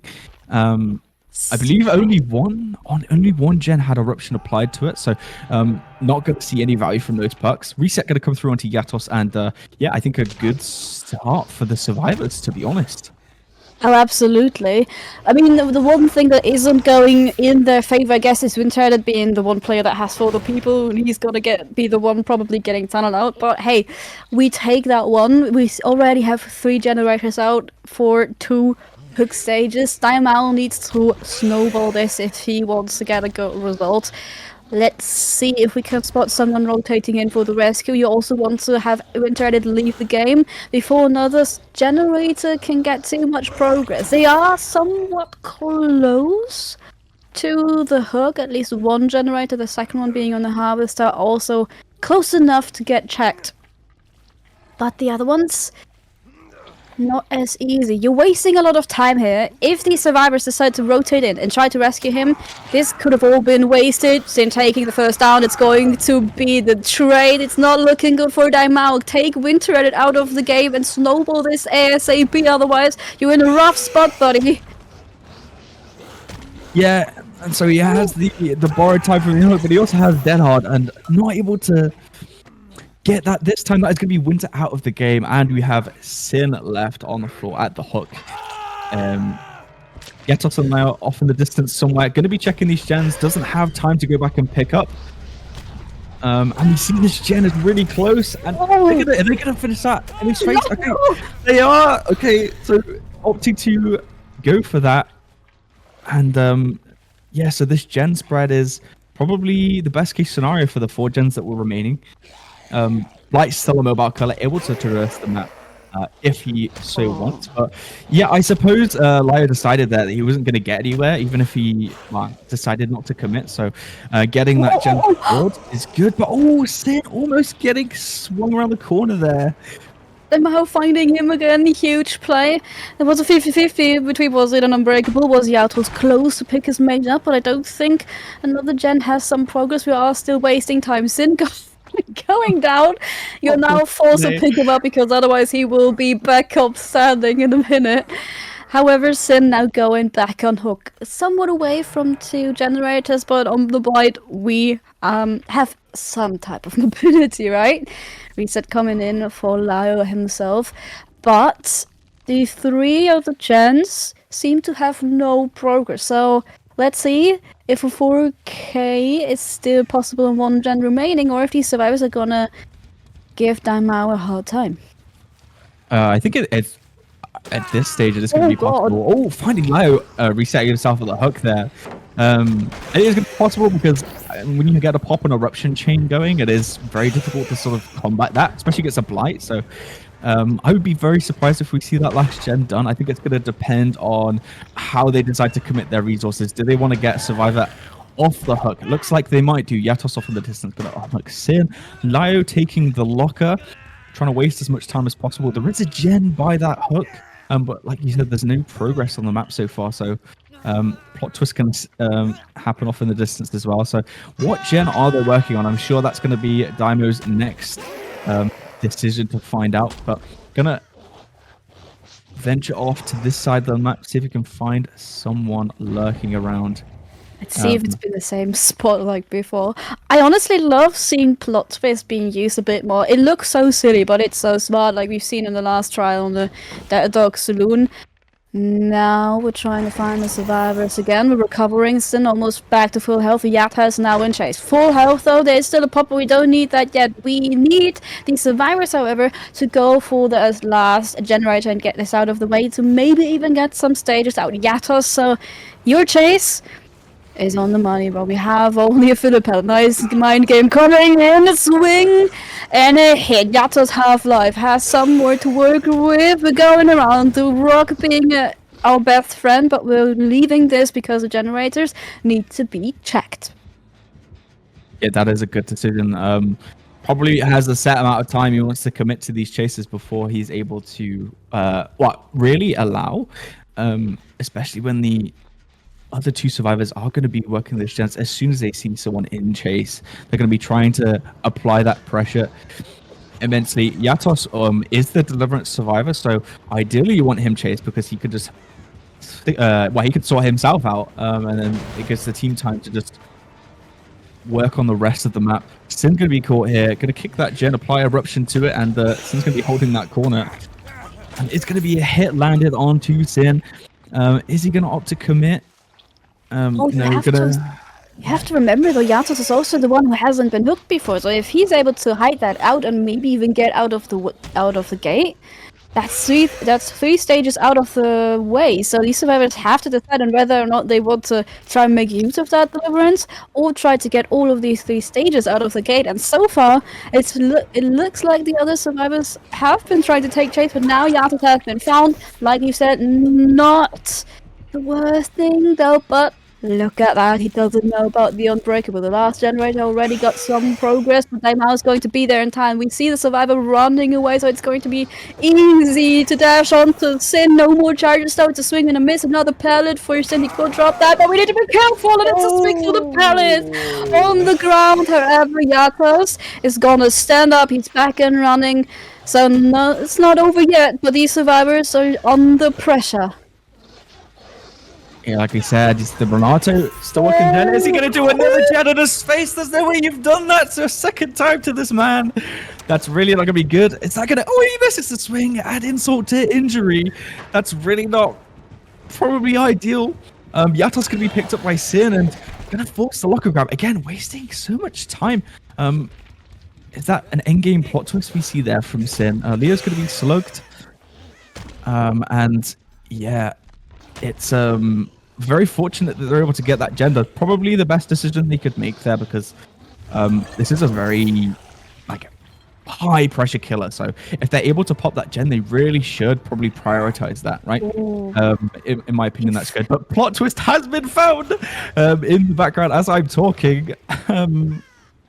I believe only one gen had eruption applied to it, so not going to see any value from those perks. Reset going to come through onto Yatos, and yeah, I think a good start for the survivors, to be honest. Oh, absolutely. I mean, the one thing that isn't going in their favor, I guess, is Winter being the one player that has 4 people, and he's going to be the one probably getting tunneled out. But hey, we take that one. We already have 3 generators out for 2 hook stages. Diamal needs to snowball this if he wants to get a good result. Let's see if we can spot someone rotating in for the rescue. You also want to have Winter leave the game before another generator can get too much progress. They are somewhat close to the hook, at least 1 generator, the second one being on the harvester, also close enough to get checked. But the other ones, not as easy. You're wasting a lot of time here. If these survivors decide to rotate in and try to rescue him, this could have all been wasted. Sin taking the first down, it's going to be the trade. It's not looking good for Daimao. Take Winter out of the game and snowball this ASAP, otherwise you're in a rough spot, buddy. Yeah, and so he has the borrowed time from the hook, but he also has Dead Hard, and not able to get that this time. That is going to be Winter out of the game, and we have Sin left on the floor at the hook. Yatos now off in the distance somewhere. Going to be checking these gens. Doesn't have time to go back and pick up. And you see this gen is really close. And are they going to finish that in his face? Okay, they are. Okay, so opting to go for that. And yeah, so this gen spread is probably the best case scenario for the 4 gens that were remaining. Blight's still a mobile color, able to traverse the map if he so wants. But yeah, I suppose Lyo decided that he wasn't going to get anywhere, even if he decided not to commit. So getting that gen forward is good. But Sin almost getting swung around the corner there. Somehow finding him again, huge play. It was a 50-50 between was it an Unbreakable, was Yatos close to pick his mate up, but I don't think another gen has some progress. We are still wasting time. Sin going down. You're now forced to pick him up because otherwise he will be back up standing in a minute. However, Sin now going back on hook, somewhat away from 2 generators, but on the Blight we have some type of mobility, right? Reset coming in for Lao himself, but the 3 of the gens seem to have no progress. So let's see if a 4K is still possible in 1 gen remaining, or if these survivors are gonna give Daimao a hard time. I think it's at this stage it is going to be possible. Oh, finding Lao resetting himself at the hook there. It is going to be possible because when you get a pop and eruption chain going, it is very difficult to sort of combat that, especially against a Blight. So I would be very surprised if we see that last gen done. I think it's going to depend on how they decide to commit their resources. Do they want to get Survivor off the hook? It looks like they might do. Yatos off in the distance, going to hook Sin. Lao taking the locker, trying to waste as much time as possible. There is a gen by that hook. But like you said, there's no progress on the map so far, so plot twist can happen off in the distance as well. So what gen are they working on? I'm sure that's going to be Daimo's next decision to find out, but gonna venture off to this side of the map, see if we can find someone lurking around. Let's see if it's been the same spot like before. I honestly love seeing plot twist being used a bit more. It looks so silly, but it's so smart, like we've seen in the last trial on the Dog Saloon. Now we're trying to find the survivors again. We're recovering, Sin almost back to full health. Yata is now in chase. Full health though, there's still a pop, but we don't need that yet. We need the survivors, however, to go for the last generator and get this out of the way to maybe even get some stages out. Yatos, so your chase is on the money, but we have only a Philippel. Nice mind game coming in, a swing, and a hit. Yatos Half-Life has some more to work with. We're going around, the Rock being our best friend, but we're leaving this because the generators need to be checked. Yeah, that is a good decision. Probably has a set amount of time he wants to commit to these chases before he's able to really allow, especially when the other 2 survivors are going to be working this chance. As soon as they see someone in chase, they're going to be trying to apply that pressure immensely. Yatos is the deliverance survivor, so ideally you want him chased because he could just he could sort himself out, and then it gives the team time to just work on the rest of the map. Sin's going to be caught here, going to kick that gen, apply eruption to it, and Sin's going to be holding that corner, and it's going to be a hit landed onto Sin. Is he going to opt to commit? You have to remember though, Yatos is also the one who hasn't been hooked before, so if he's able to hide that out and maybe even get out of the gate, that's 3 stages out of the way. So these survivors have to decide on whether or not they want to try and make use of that deliverance or try to get all of these 3 stages out of the gate. And so far, it looks like the other survivors have been trying to take chase, but now Yatos has been found. Like you said, not the worst thing though, but look at that, he doesn't know about the Unbreakable. The last generator already got some progress, but Daimao is going to be there in time. We see the survivor running away, so it's going to be easy to dash on to Sin. No more charges though, it's a swing and a miss. Another pellet for Sin, he could drop that, but we need to be careful, and it's a swing for the pellet on the ground. However, Yatos is gonna stand up, he's back and running. So no, it's not over yet, but these survivors are under pressure. Yeah, like we said, it's the Renato still working gen. Is he going to do another gen on his face? There's no way you've done that a second time to this man. That's really not going to be good. It's not going to... Oh, he misses the swing. Add insult to injury. That's really not probably ideal. Yato's going to be picked up by Sin and going to force the locker grab. Again, wasting so much time. Is that an endgame plot twist we see there from Sin? Leo's going to be slugged. And yeah... It's very fortunate that they're able to get that gen. That's probably the best decision they could make there because this is a very high pressure killer. So if they're able to pop that gen, they really should probably prioritize that, right? In my opinion, that's good. But plot twist has been found in the background as I'm talking.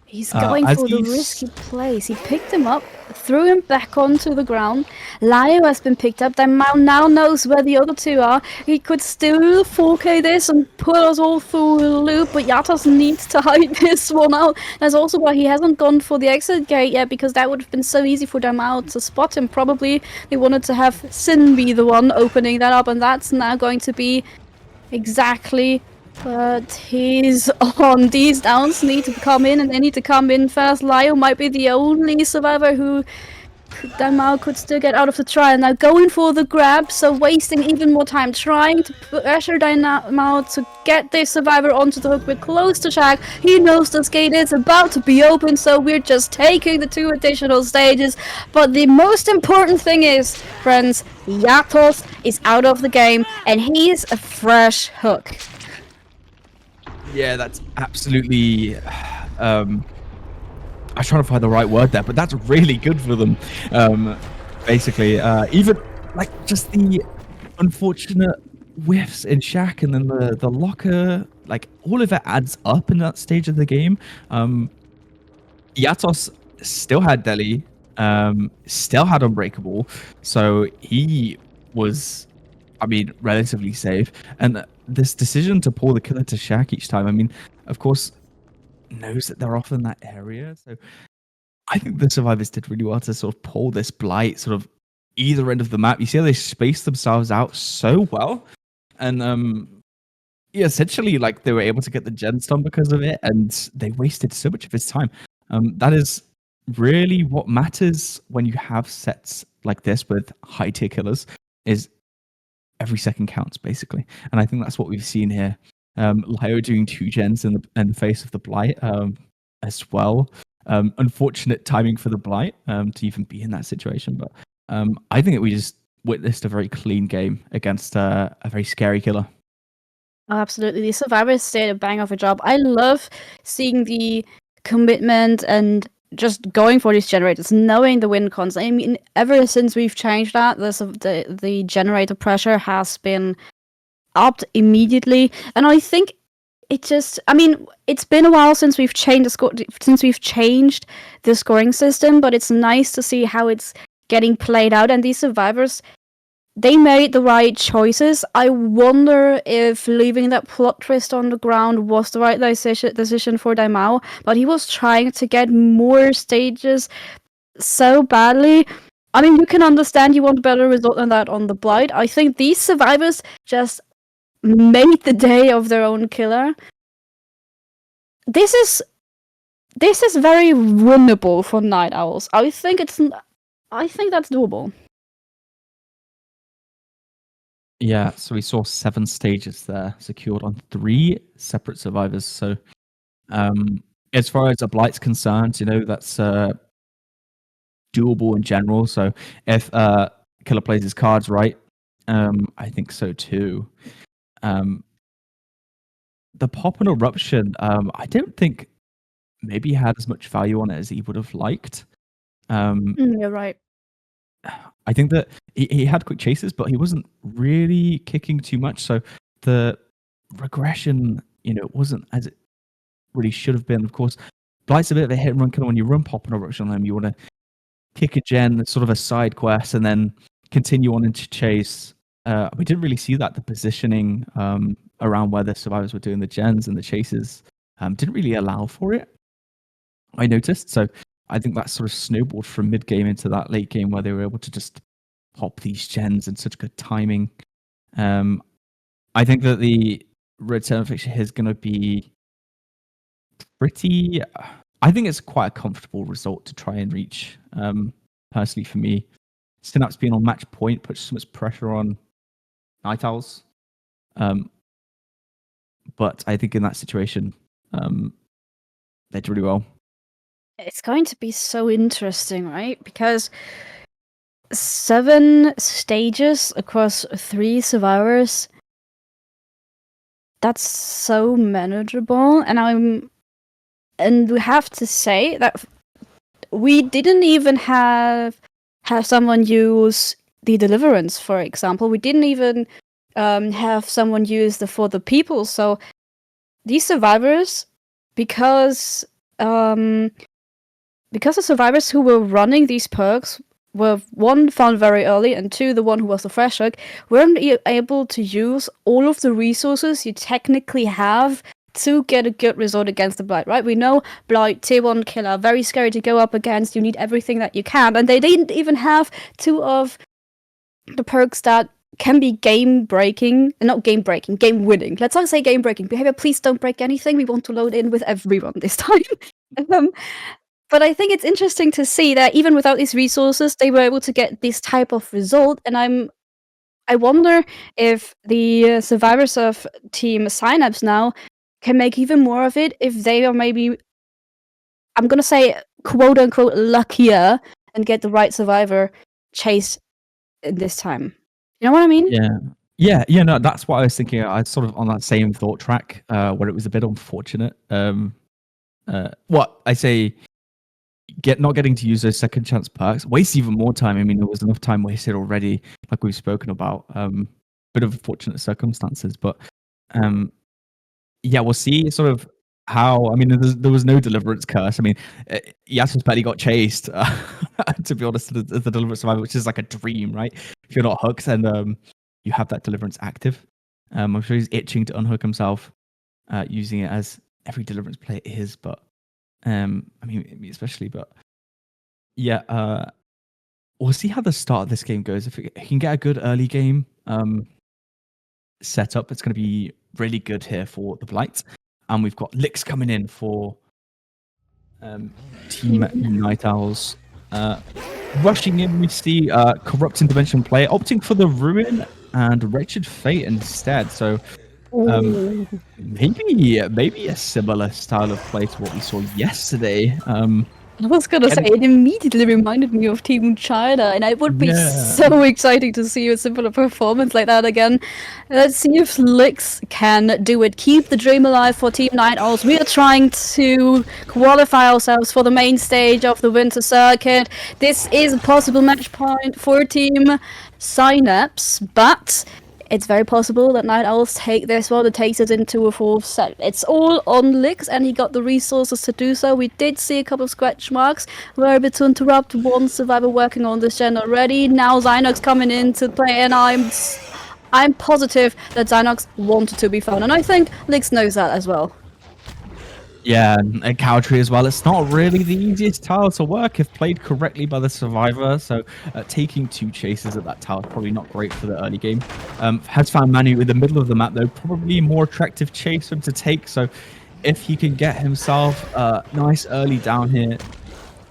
He's going for the risky plays. He picked him up threw him back onto the ground. Lio has been picked up. Daimao now knows where the other two are. He could still 4K this and put us all through a loop, but Yatos needs to hide this one out. That's also why he hasn't gone for the exit gate yet, because that would have been so easy for Daimao to spot him. Probably they wanted to have Sin be the one opening that up, and that's now going to be exactly what he's on. These downs need to come in, and they need to come in fast. Lio might be the only survivor who Daimao could still get out of the trial. Now going for the grab, so wasting even more time trying to pressure Daimao to get this survivor onto the hook. We're close to Shaq. He knows this gate is about to be open, so we're just taking the 2 additional stages. But the most important thing is, friends, Yatos is out of the game, and he's a fresh hook. Yeah, that's absolutely. I was trying to find the right word there, but that's really good for them. Basically, even like just the unfortunate whiffs in Shaq and then the locker, like all of it adds up in that stage of the game. Yatos still had Deli, still had Unbreakable, so he was, I mean, relatively safe. And this decision to pull the killer to Shaq each time, I mean, of course, knows that they're off in that area. So I think the survivors did really well to sort of pull this blight sort of either end of the map. You see how they spaced themselves out so well. And yeah, essentially like they were able to get the gens done because of it, and they wasted so much of his time. That is really what matters when you have sets like this with high tier killers, is every second counts basically. And I think that's what we've seen here. Lio doing 2 gens in the face of the blight as well. Unfortunate timing for the blight to even be in that situation, but I think that we just witnessed a very clean game against a very scary killer. Oh, absolutely. The survivors did a bang of a job. I love seeing the commitment and just going for these generators, knowing the win cons. I mean, ever since we've changed that, the generator pressure has been upped immediately, and I think I mean, it's been a while since we've changed the scoring system, but it's nice to see how it's getting played out. And these survivors, they made the right choices. I wonder if leaving that plot twist on the ground was the right decision for Daimao, but he was trying to get more stages so badly. I mean, you can understand you want a better result than that on the Blight. I think these survivors just made the day of their own killer. This is very winnable for Night Owls. I think that's doable. Yeah, so we saw 7 stages there secured on 3 separate survivors. So as far as a Blight's concerned, you know, that's doable in general. So if killer plays his cards right, I think so too. The pop and eruption, I don't think maybe he had as much value on it as he would have liked. You're right. I think that he had quick chases, but he wasn't really kicking too much. So the regression, you know, wasn't as it really should have been. Of course, Blight's a bit of a hit and run killer. When you run pop and eruption on him, you want to kick a gen, sort of a side quest, and then continue on into chase. We didn't really see that. The positioning around where the survivors were doing the gens and the chases didn't really allow for it, I noticed. So I think that sort of snowballed from mid game into that late game where they were able to just pop these gens in such good timing. I think that the return fixture is going to be pretty. I think it's quite a comfortable result to try and reach. Personally, for me, Synapse being on match point puts so much pressure on Night Owls. But I think in that situation, they did really well. It's going to be so interesting, right? Because 7 stages across 3 survivors, that's so manageable. And we have to say that we didn't even have someone use the Deliverance, for example. We didn't even have someone use the For the People. So these survivors, because because the survivors who were running these perks were, one, found very early, and two, the one who was the fresh hook, weren't able to use all of the resources you technically have to get a good result against the Blight, right? We know Blight, tier 1 killer, very scary to go up against, you need everything that you can, and they didn't even have two of the perks that can be game-breaking, not game-breaking, game-winning. Let's not say game-breaking. Behavior, please don't break anything, we want to load in with everyone this time. But I think it's interesting to see that even without these resources, they were able to get this type of result, and I wonder if the survivors of Team Synapse now can make even more of it if they are maybe, I'm gonna say, quote-unquote luckier and get the right survivor chase this time. You know what I mean? Yeah, no, that's what I was thinking. I was sort of on that same thought track, where it was a bit unfortunate. What I say, not getting to use those second chance perks, waste even more time. I mean, there was enough time wasted already, like we've spoken about. Bit of unfortunate circumstances, but yeah, we'll see sort of how. I mean, there was no deliverance curse. I mean, Yasser's barely got chased, to be honest, as the deliverance survivor, which is like a dream, right? If you're not hooked and you have that deliverance active, I'm sure he's itching to unhook himself, using it as every deliverance player is, but I mean, me especially, but yeah, we'll see how the start of this game goes. If he can get a good early game setup, it's going to be really good here for the Blight. And we've got Licks coming in for Team Night Owls. Rushing in, we see Corrupt Intervention player opting for the Ruin and Wretched Fate instead. So maybe a similar style of play to what we saw yesterday. I was gonna say, it immediately reminded me of Team China, and it would be so exciting to see a similar performance like that again. Let's see if Licks can do it. Keep the dream alive for Team Night Owls. We are trying to qualify ourselves for the main stage of the Winter Circuit. This is a possible match point for Team Synapse, but it's very possible that Night Owls take this one and takes it into a full set. It's all on Licks, and he got the resources to do so. We did see a couple of scratch marks. We're able to interrupt one survivor working on this gen already. Now Zynox coming in to play, and I'm positive that Zynox wanted to be found, and I think Licks knows that as well. Yeah, and Cow Tree as well. It's not really the easiest tower to work if played correctly by the survivor. So taking 2 chases at that tower is probably not great for the early game. Has found Manu in the middle of the map though, probably a more attractive chase for him to take. So if he can get himself nice early down here,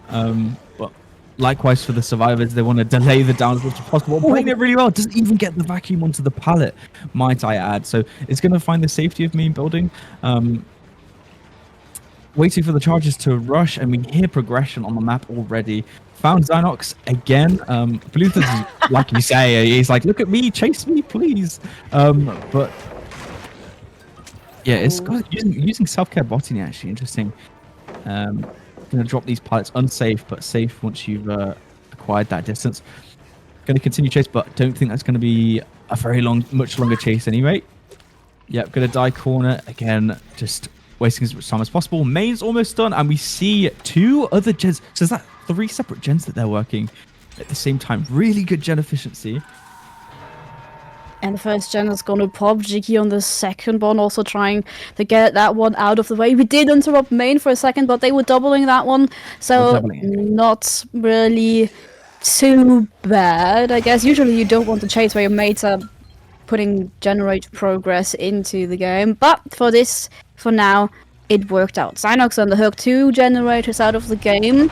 but likewise for the survivors, they want to delay the down as much as possible. Playing it really well, doesn't even get the vacuum onto the pallet, might I add. So it's going to find the safety of main building. Waiting for the charges to rush, and we hear progression on the map already. Found Zynox again. Bluetooth, like you say, he's like, look at me, chase me, please. But yeah, it's got using self-care botting actually interesting. Gonna drop these pallets unsafe, but safe once you've acquired that distance. Gonna continue chase, but don't think that's gonna be a much longer chase anyway. Yep, gonna die corner again, just wasting as much time as possible. Main's almost done, and we see 2 other gens. So is that 3 separate gens that they're working at the same time? Really good gen efficiency. And the first gen is gonna pop. Jiki on the second one, also trying to get that one out of the way. We did interrupt main for a second, but they were doubling that one, so not really too bad, I guess. Usually you don't want to chase where your mates are putting generate progress into the game, but for now, it worked out. Zynox on the hook, 2 generators out of the game.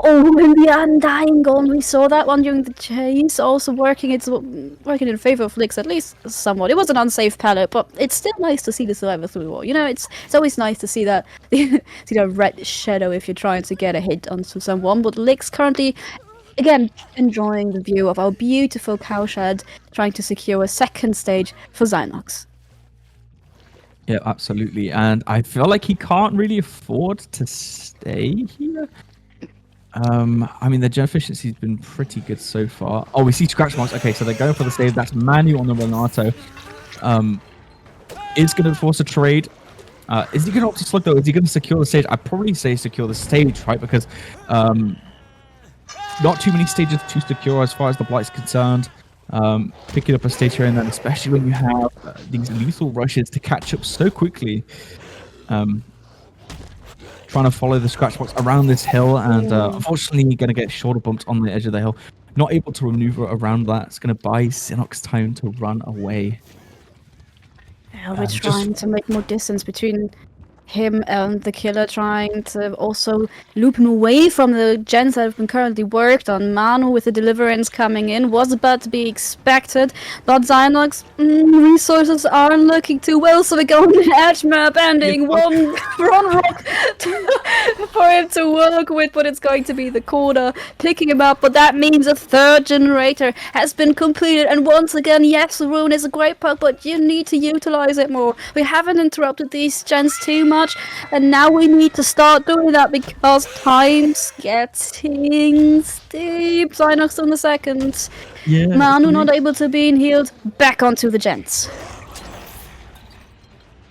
Oh, and the Undying Gone, we saw that one during the chase, also working. It's working in favor of Licks, at least somewhat. It was an unsafe pallet, but it's still nice to see the survivor through the wall. You know, it's always nice to see that see that red shadow if you're trying to get a hit onto someone. But Licks currently, again, enjoying the view of our beautiful cowshed, trying to secure a second stage for Zynox. Yeah, absolutely. And I feel like he can't really afford to stay here. I mean, the gen efficiency's been pretty good so far. Oh, we see scratch marks. Okay, so they're going for the save. That's Manu on the Renato. Is going to force a trade. Is he going to opt to slug though? Is he going to secure the stage? I'd probably say secure the stage, right? Because not too many stages to secure as far as the Blight's concerned. Picking up a stage here and then, especially when you have these lethal rushes to catch up so quickly. Trying to follow the scratch box around this hill, and unfortunately going to get shoulder bumped on the edge of the hill. Not able to maneuver around that. It's going to buy Synox time to run away. Yeah, we're trying to make more distance between him and the killer, trying to also loop him away from the gens that have been currently worked on. Manu with the deliverance coming in was about to be expected, but Zynox resources aren't looking too well, so we go on the edge map, ending one rock for him to work with, but it's going to be the corner picking him up. But that means a third generator has been completed, and once again, yes, the rune is a great perk, but you need to utilize it more. We haven't interrupted these gens too much, and now we need to start doing that because time's getting steep. Zynox on the second. Yeah, Manu not able to be healed. Back onto the gents.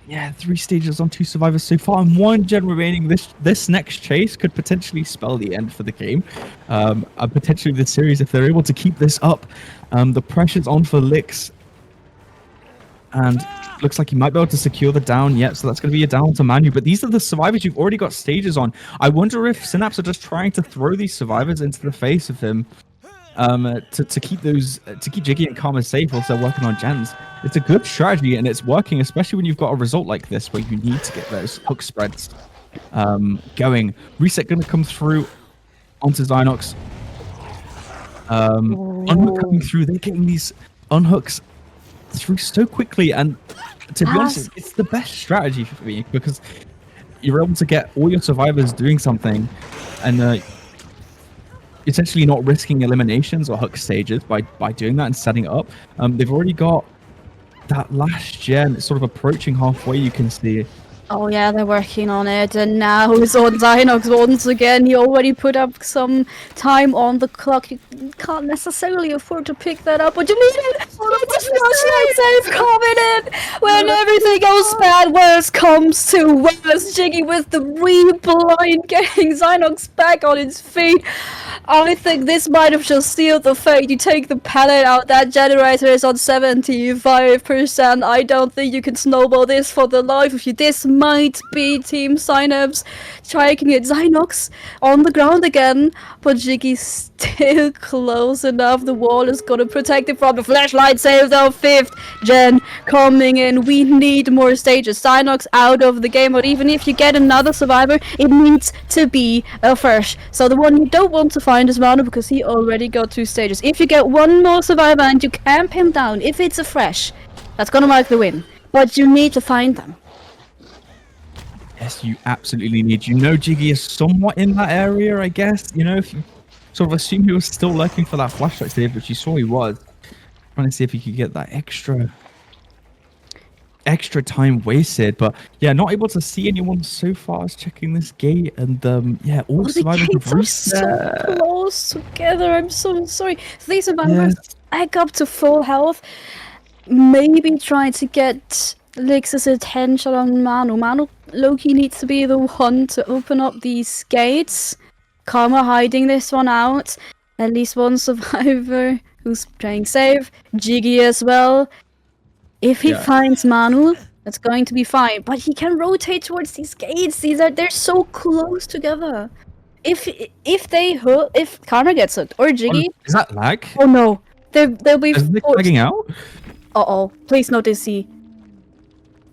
Yeah, 3 stages on 2 survivors so far, and 1 gen remaining. This next chase could potentially spell the end for the game, and potentially the series if they're able to keep this up. The pressure's on for Lix, and looks like he might be able to secure the down. Yet, so that's going to be a down to Manu. But these are the survivors you've already got stages on. I wonder if Synapse are just trying to throw these survivors into the face of him, to keep Jiggy and Karma safe whilst they're working on gens. It's a good strategy, and it's working, especially when you've got a result like this where you need to get those hook spreads going. Reset going to come through onto Zynox. Unhook coming through. They're getting these unhooks through so quickly, and to be honest, it's the best strategy for me because you're able to get all your survivors doing something, and essentially not risking eliminations or hook stages by doing that and setting it up. They've already got that last gen sort of approaching halfway, you can see. Oh yeah, they're working on it, and now it's on Zynox once again. He already put up some time on the clock. You can't necessarily afford to pick that up, but you need it! It's safe coming in! When everything goes bad, worst comes to worst. Jiggy with the reblind, getting Zynox back on his feet. I think this might have just sealed the fate. You take the pallet out, that generator is on 75%. I don't think you can snowball this for the life of you. This might be Team Synapse striking at Zynox on the ground again, but Jiggy's still close enough. The wall is gonna protect it from the flashlight. Save the 5th gen coming in. We need more stages. Zynox out of the game, but even if you get another survivor, it needs to be a fresh. So the one you don't want to find is Manu because he already got 2 stages. If you get one more survivor and you camp him down, if it's a fresh, that's gonna mark the win. But you need to find them. Yes, you absolutely need. You know, Jiggy is somewhat in that area, I guess. You know, if you sort of assume he was still lurking for that flashlight save, which you saw he was. Trying to see if he could get that extra time wasted. But yeah, not able to see anyone so far as checking this gate. And yeah, all the survivors gates are so close together. I'm so sorry. These survivors back up to full health. Maybe trying to get Lix's attention on Manu. Manu Loki needs to be the one to open up these gates. Karma hiding this one out. At least one survivor who's playing safe. Jiggy as well. If he finds Manu, that's going to be fine. But he can rotate towards these gates. They're so close together. If Karma gets it or Jiggy, is that lag? Oh no, they'll be. Is Nick lagging out? Please not DC.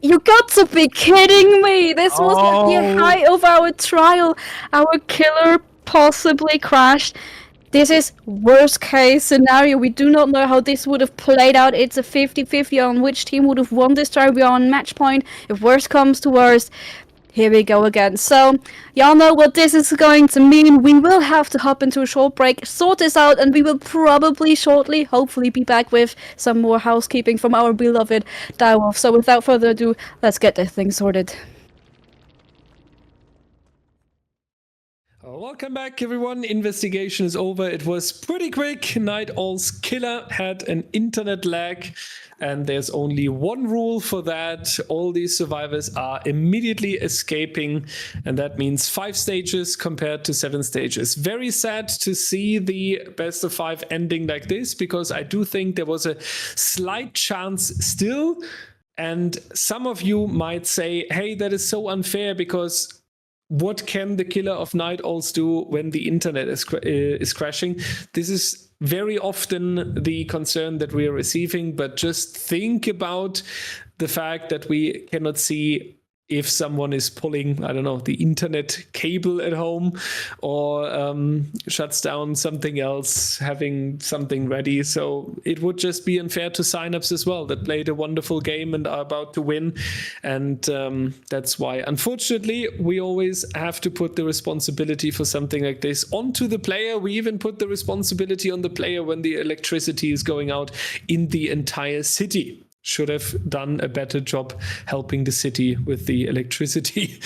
You got to be kidding me! This was the height of our trial. Our killer possibly crashed. This is worst case scenario. We do not know how this would have played out. It's a 50-50 on which team would have won this trial. We are on match point. If worst comes to worst, here we go again. So, y'all know what this is going to mean. We will have to hop into a short break, sort this out, and we will probably shortly, hopefully, be back with some more housekeeping from our beloved Direwolf. So without further ado, let's get this thing sorted. Welcome back, everyone. Investigation is over. It was pretty quick. Night Owl's killer had an internet lag, and there's only one rule for that. All these survivors are immediately escaping, and that means 5 stages compared to 7 stages. Very sad to see the best of 5 ending like this, because I do think there was a slight chance still. And some of you might say, hey, that is so unfair, because what can the killer of Night Owls do when the internet is crashing? This is very often the concern that we are receiving, but just think about the fact that we cannot see if someone is pulling, I don't know, the internet cable at home, or shuts down something else, having something ready. So it would just be unfair to Synapse as well, that played a wonderful game and are about to win. And that's why, unfortunately, we always have to put the responsibility for something like this onto the player. We even put the responsibility on the player when the electricity is going out in the entire city. Should have done a better job helping the city with the electricity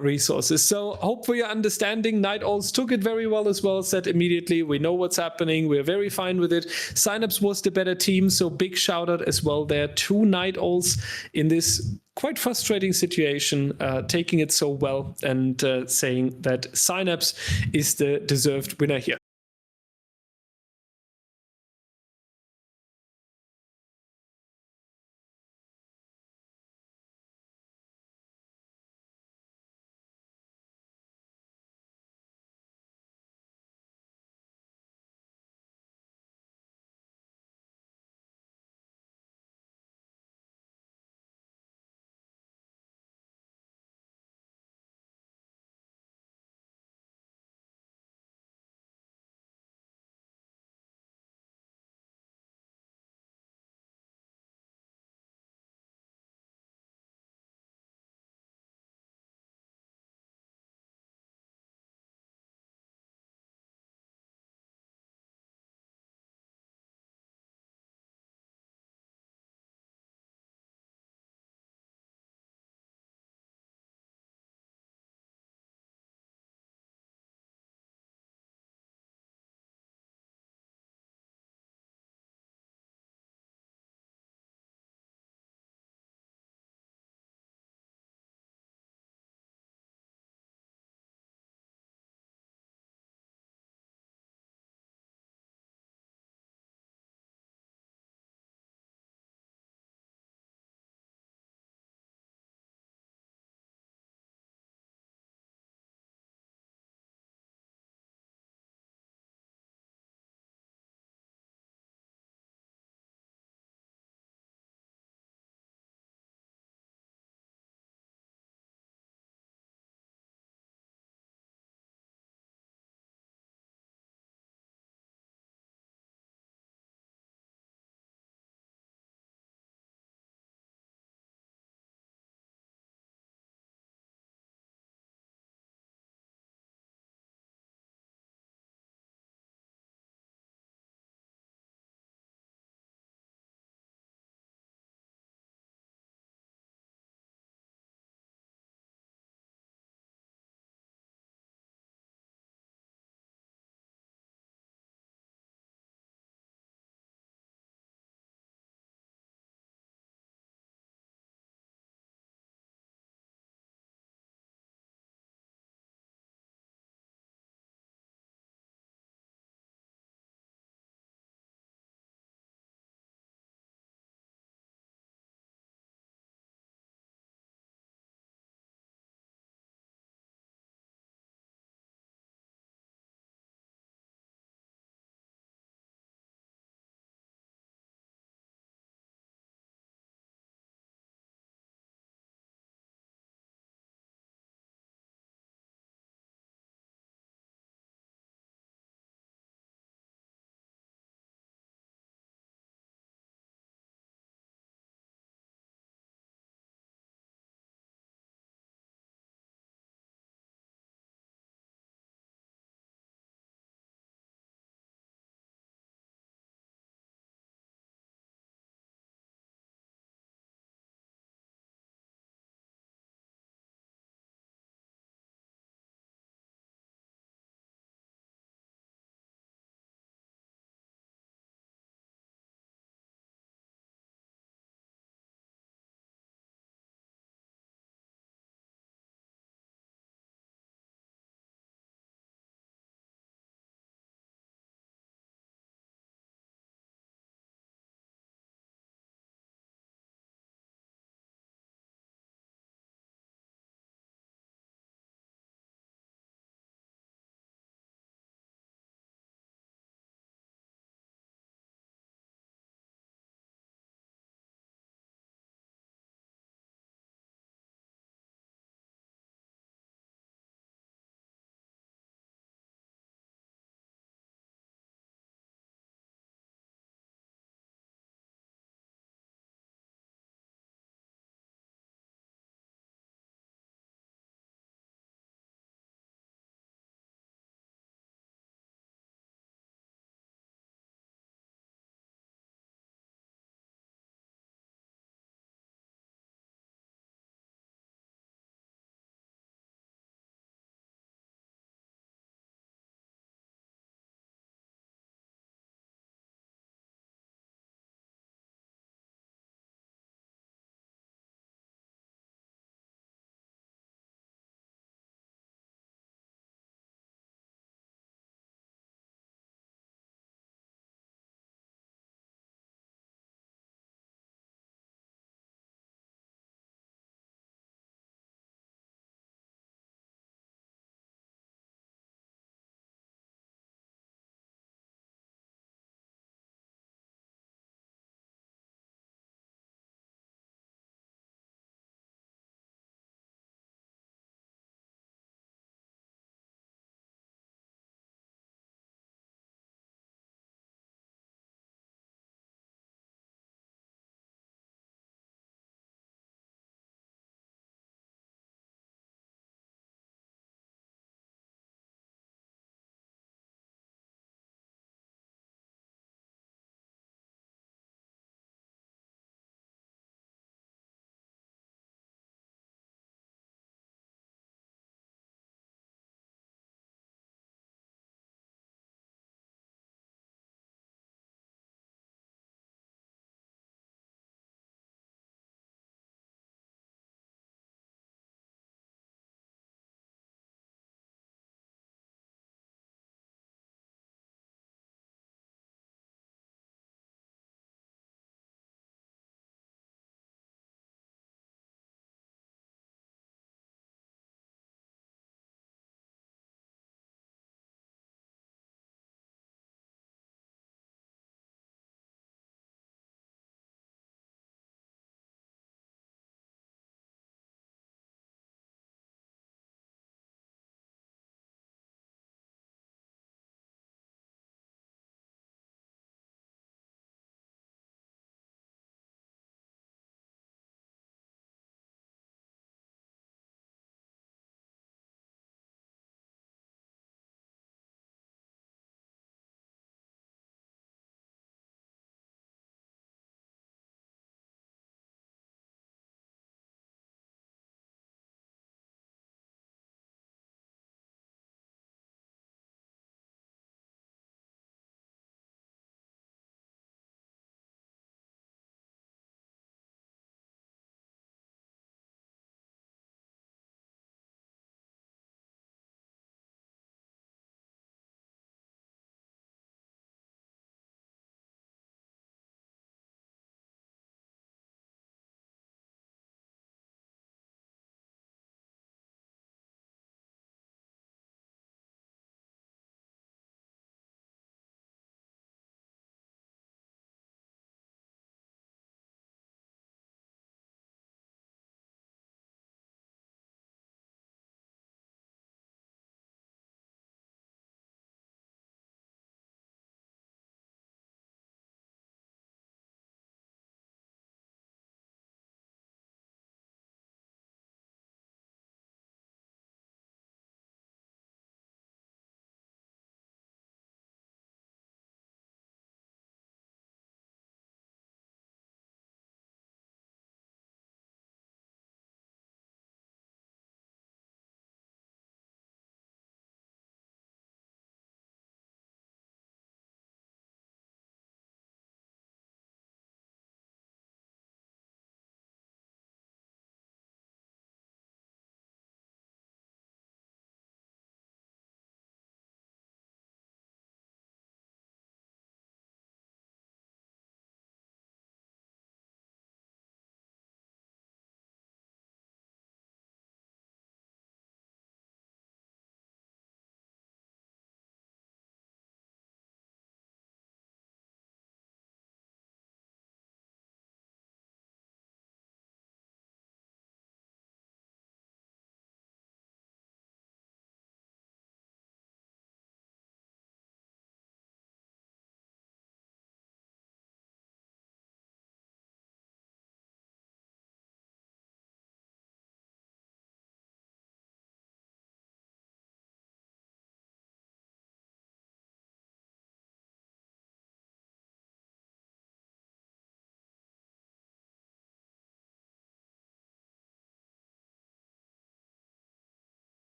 resources. So hope for your understanding. Night Owls took it very well as well, said immediately, we know what's happening, we're very fine with it. Synapse was the better team, so big shout out as well there to Night Owls in this quite frustrating situation, taking it so well and saying that Synapse is the deserved winner here.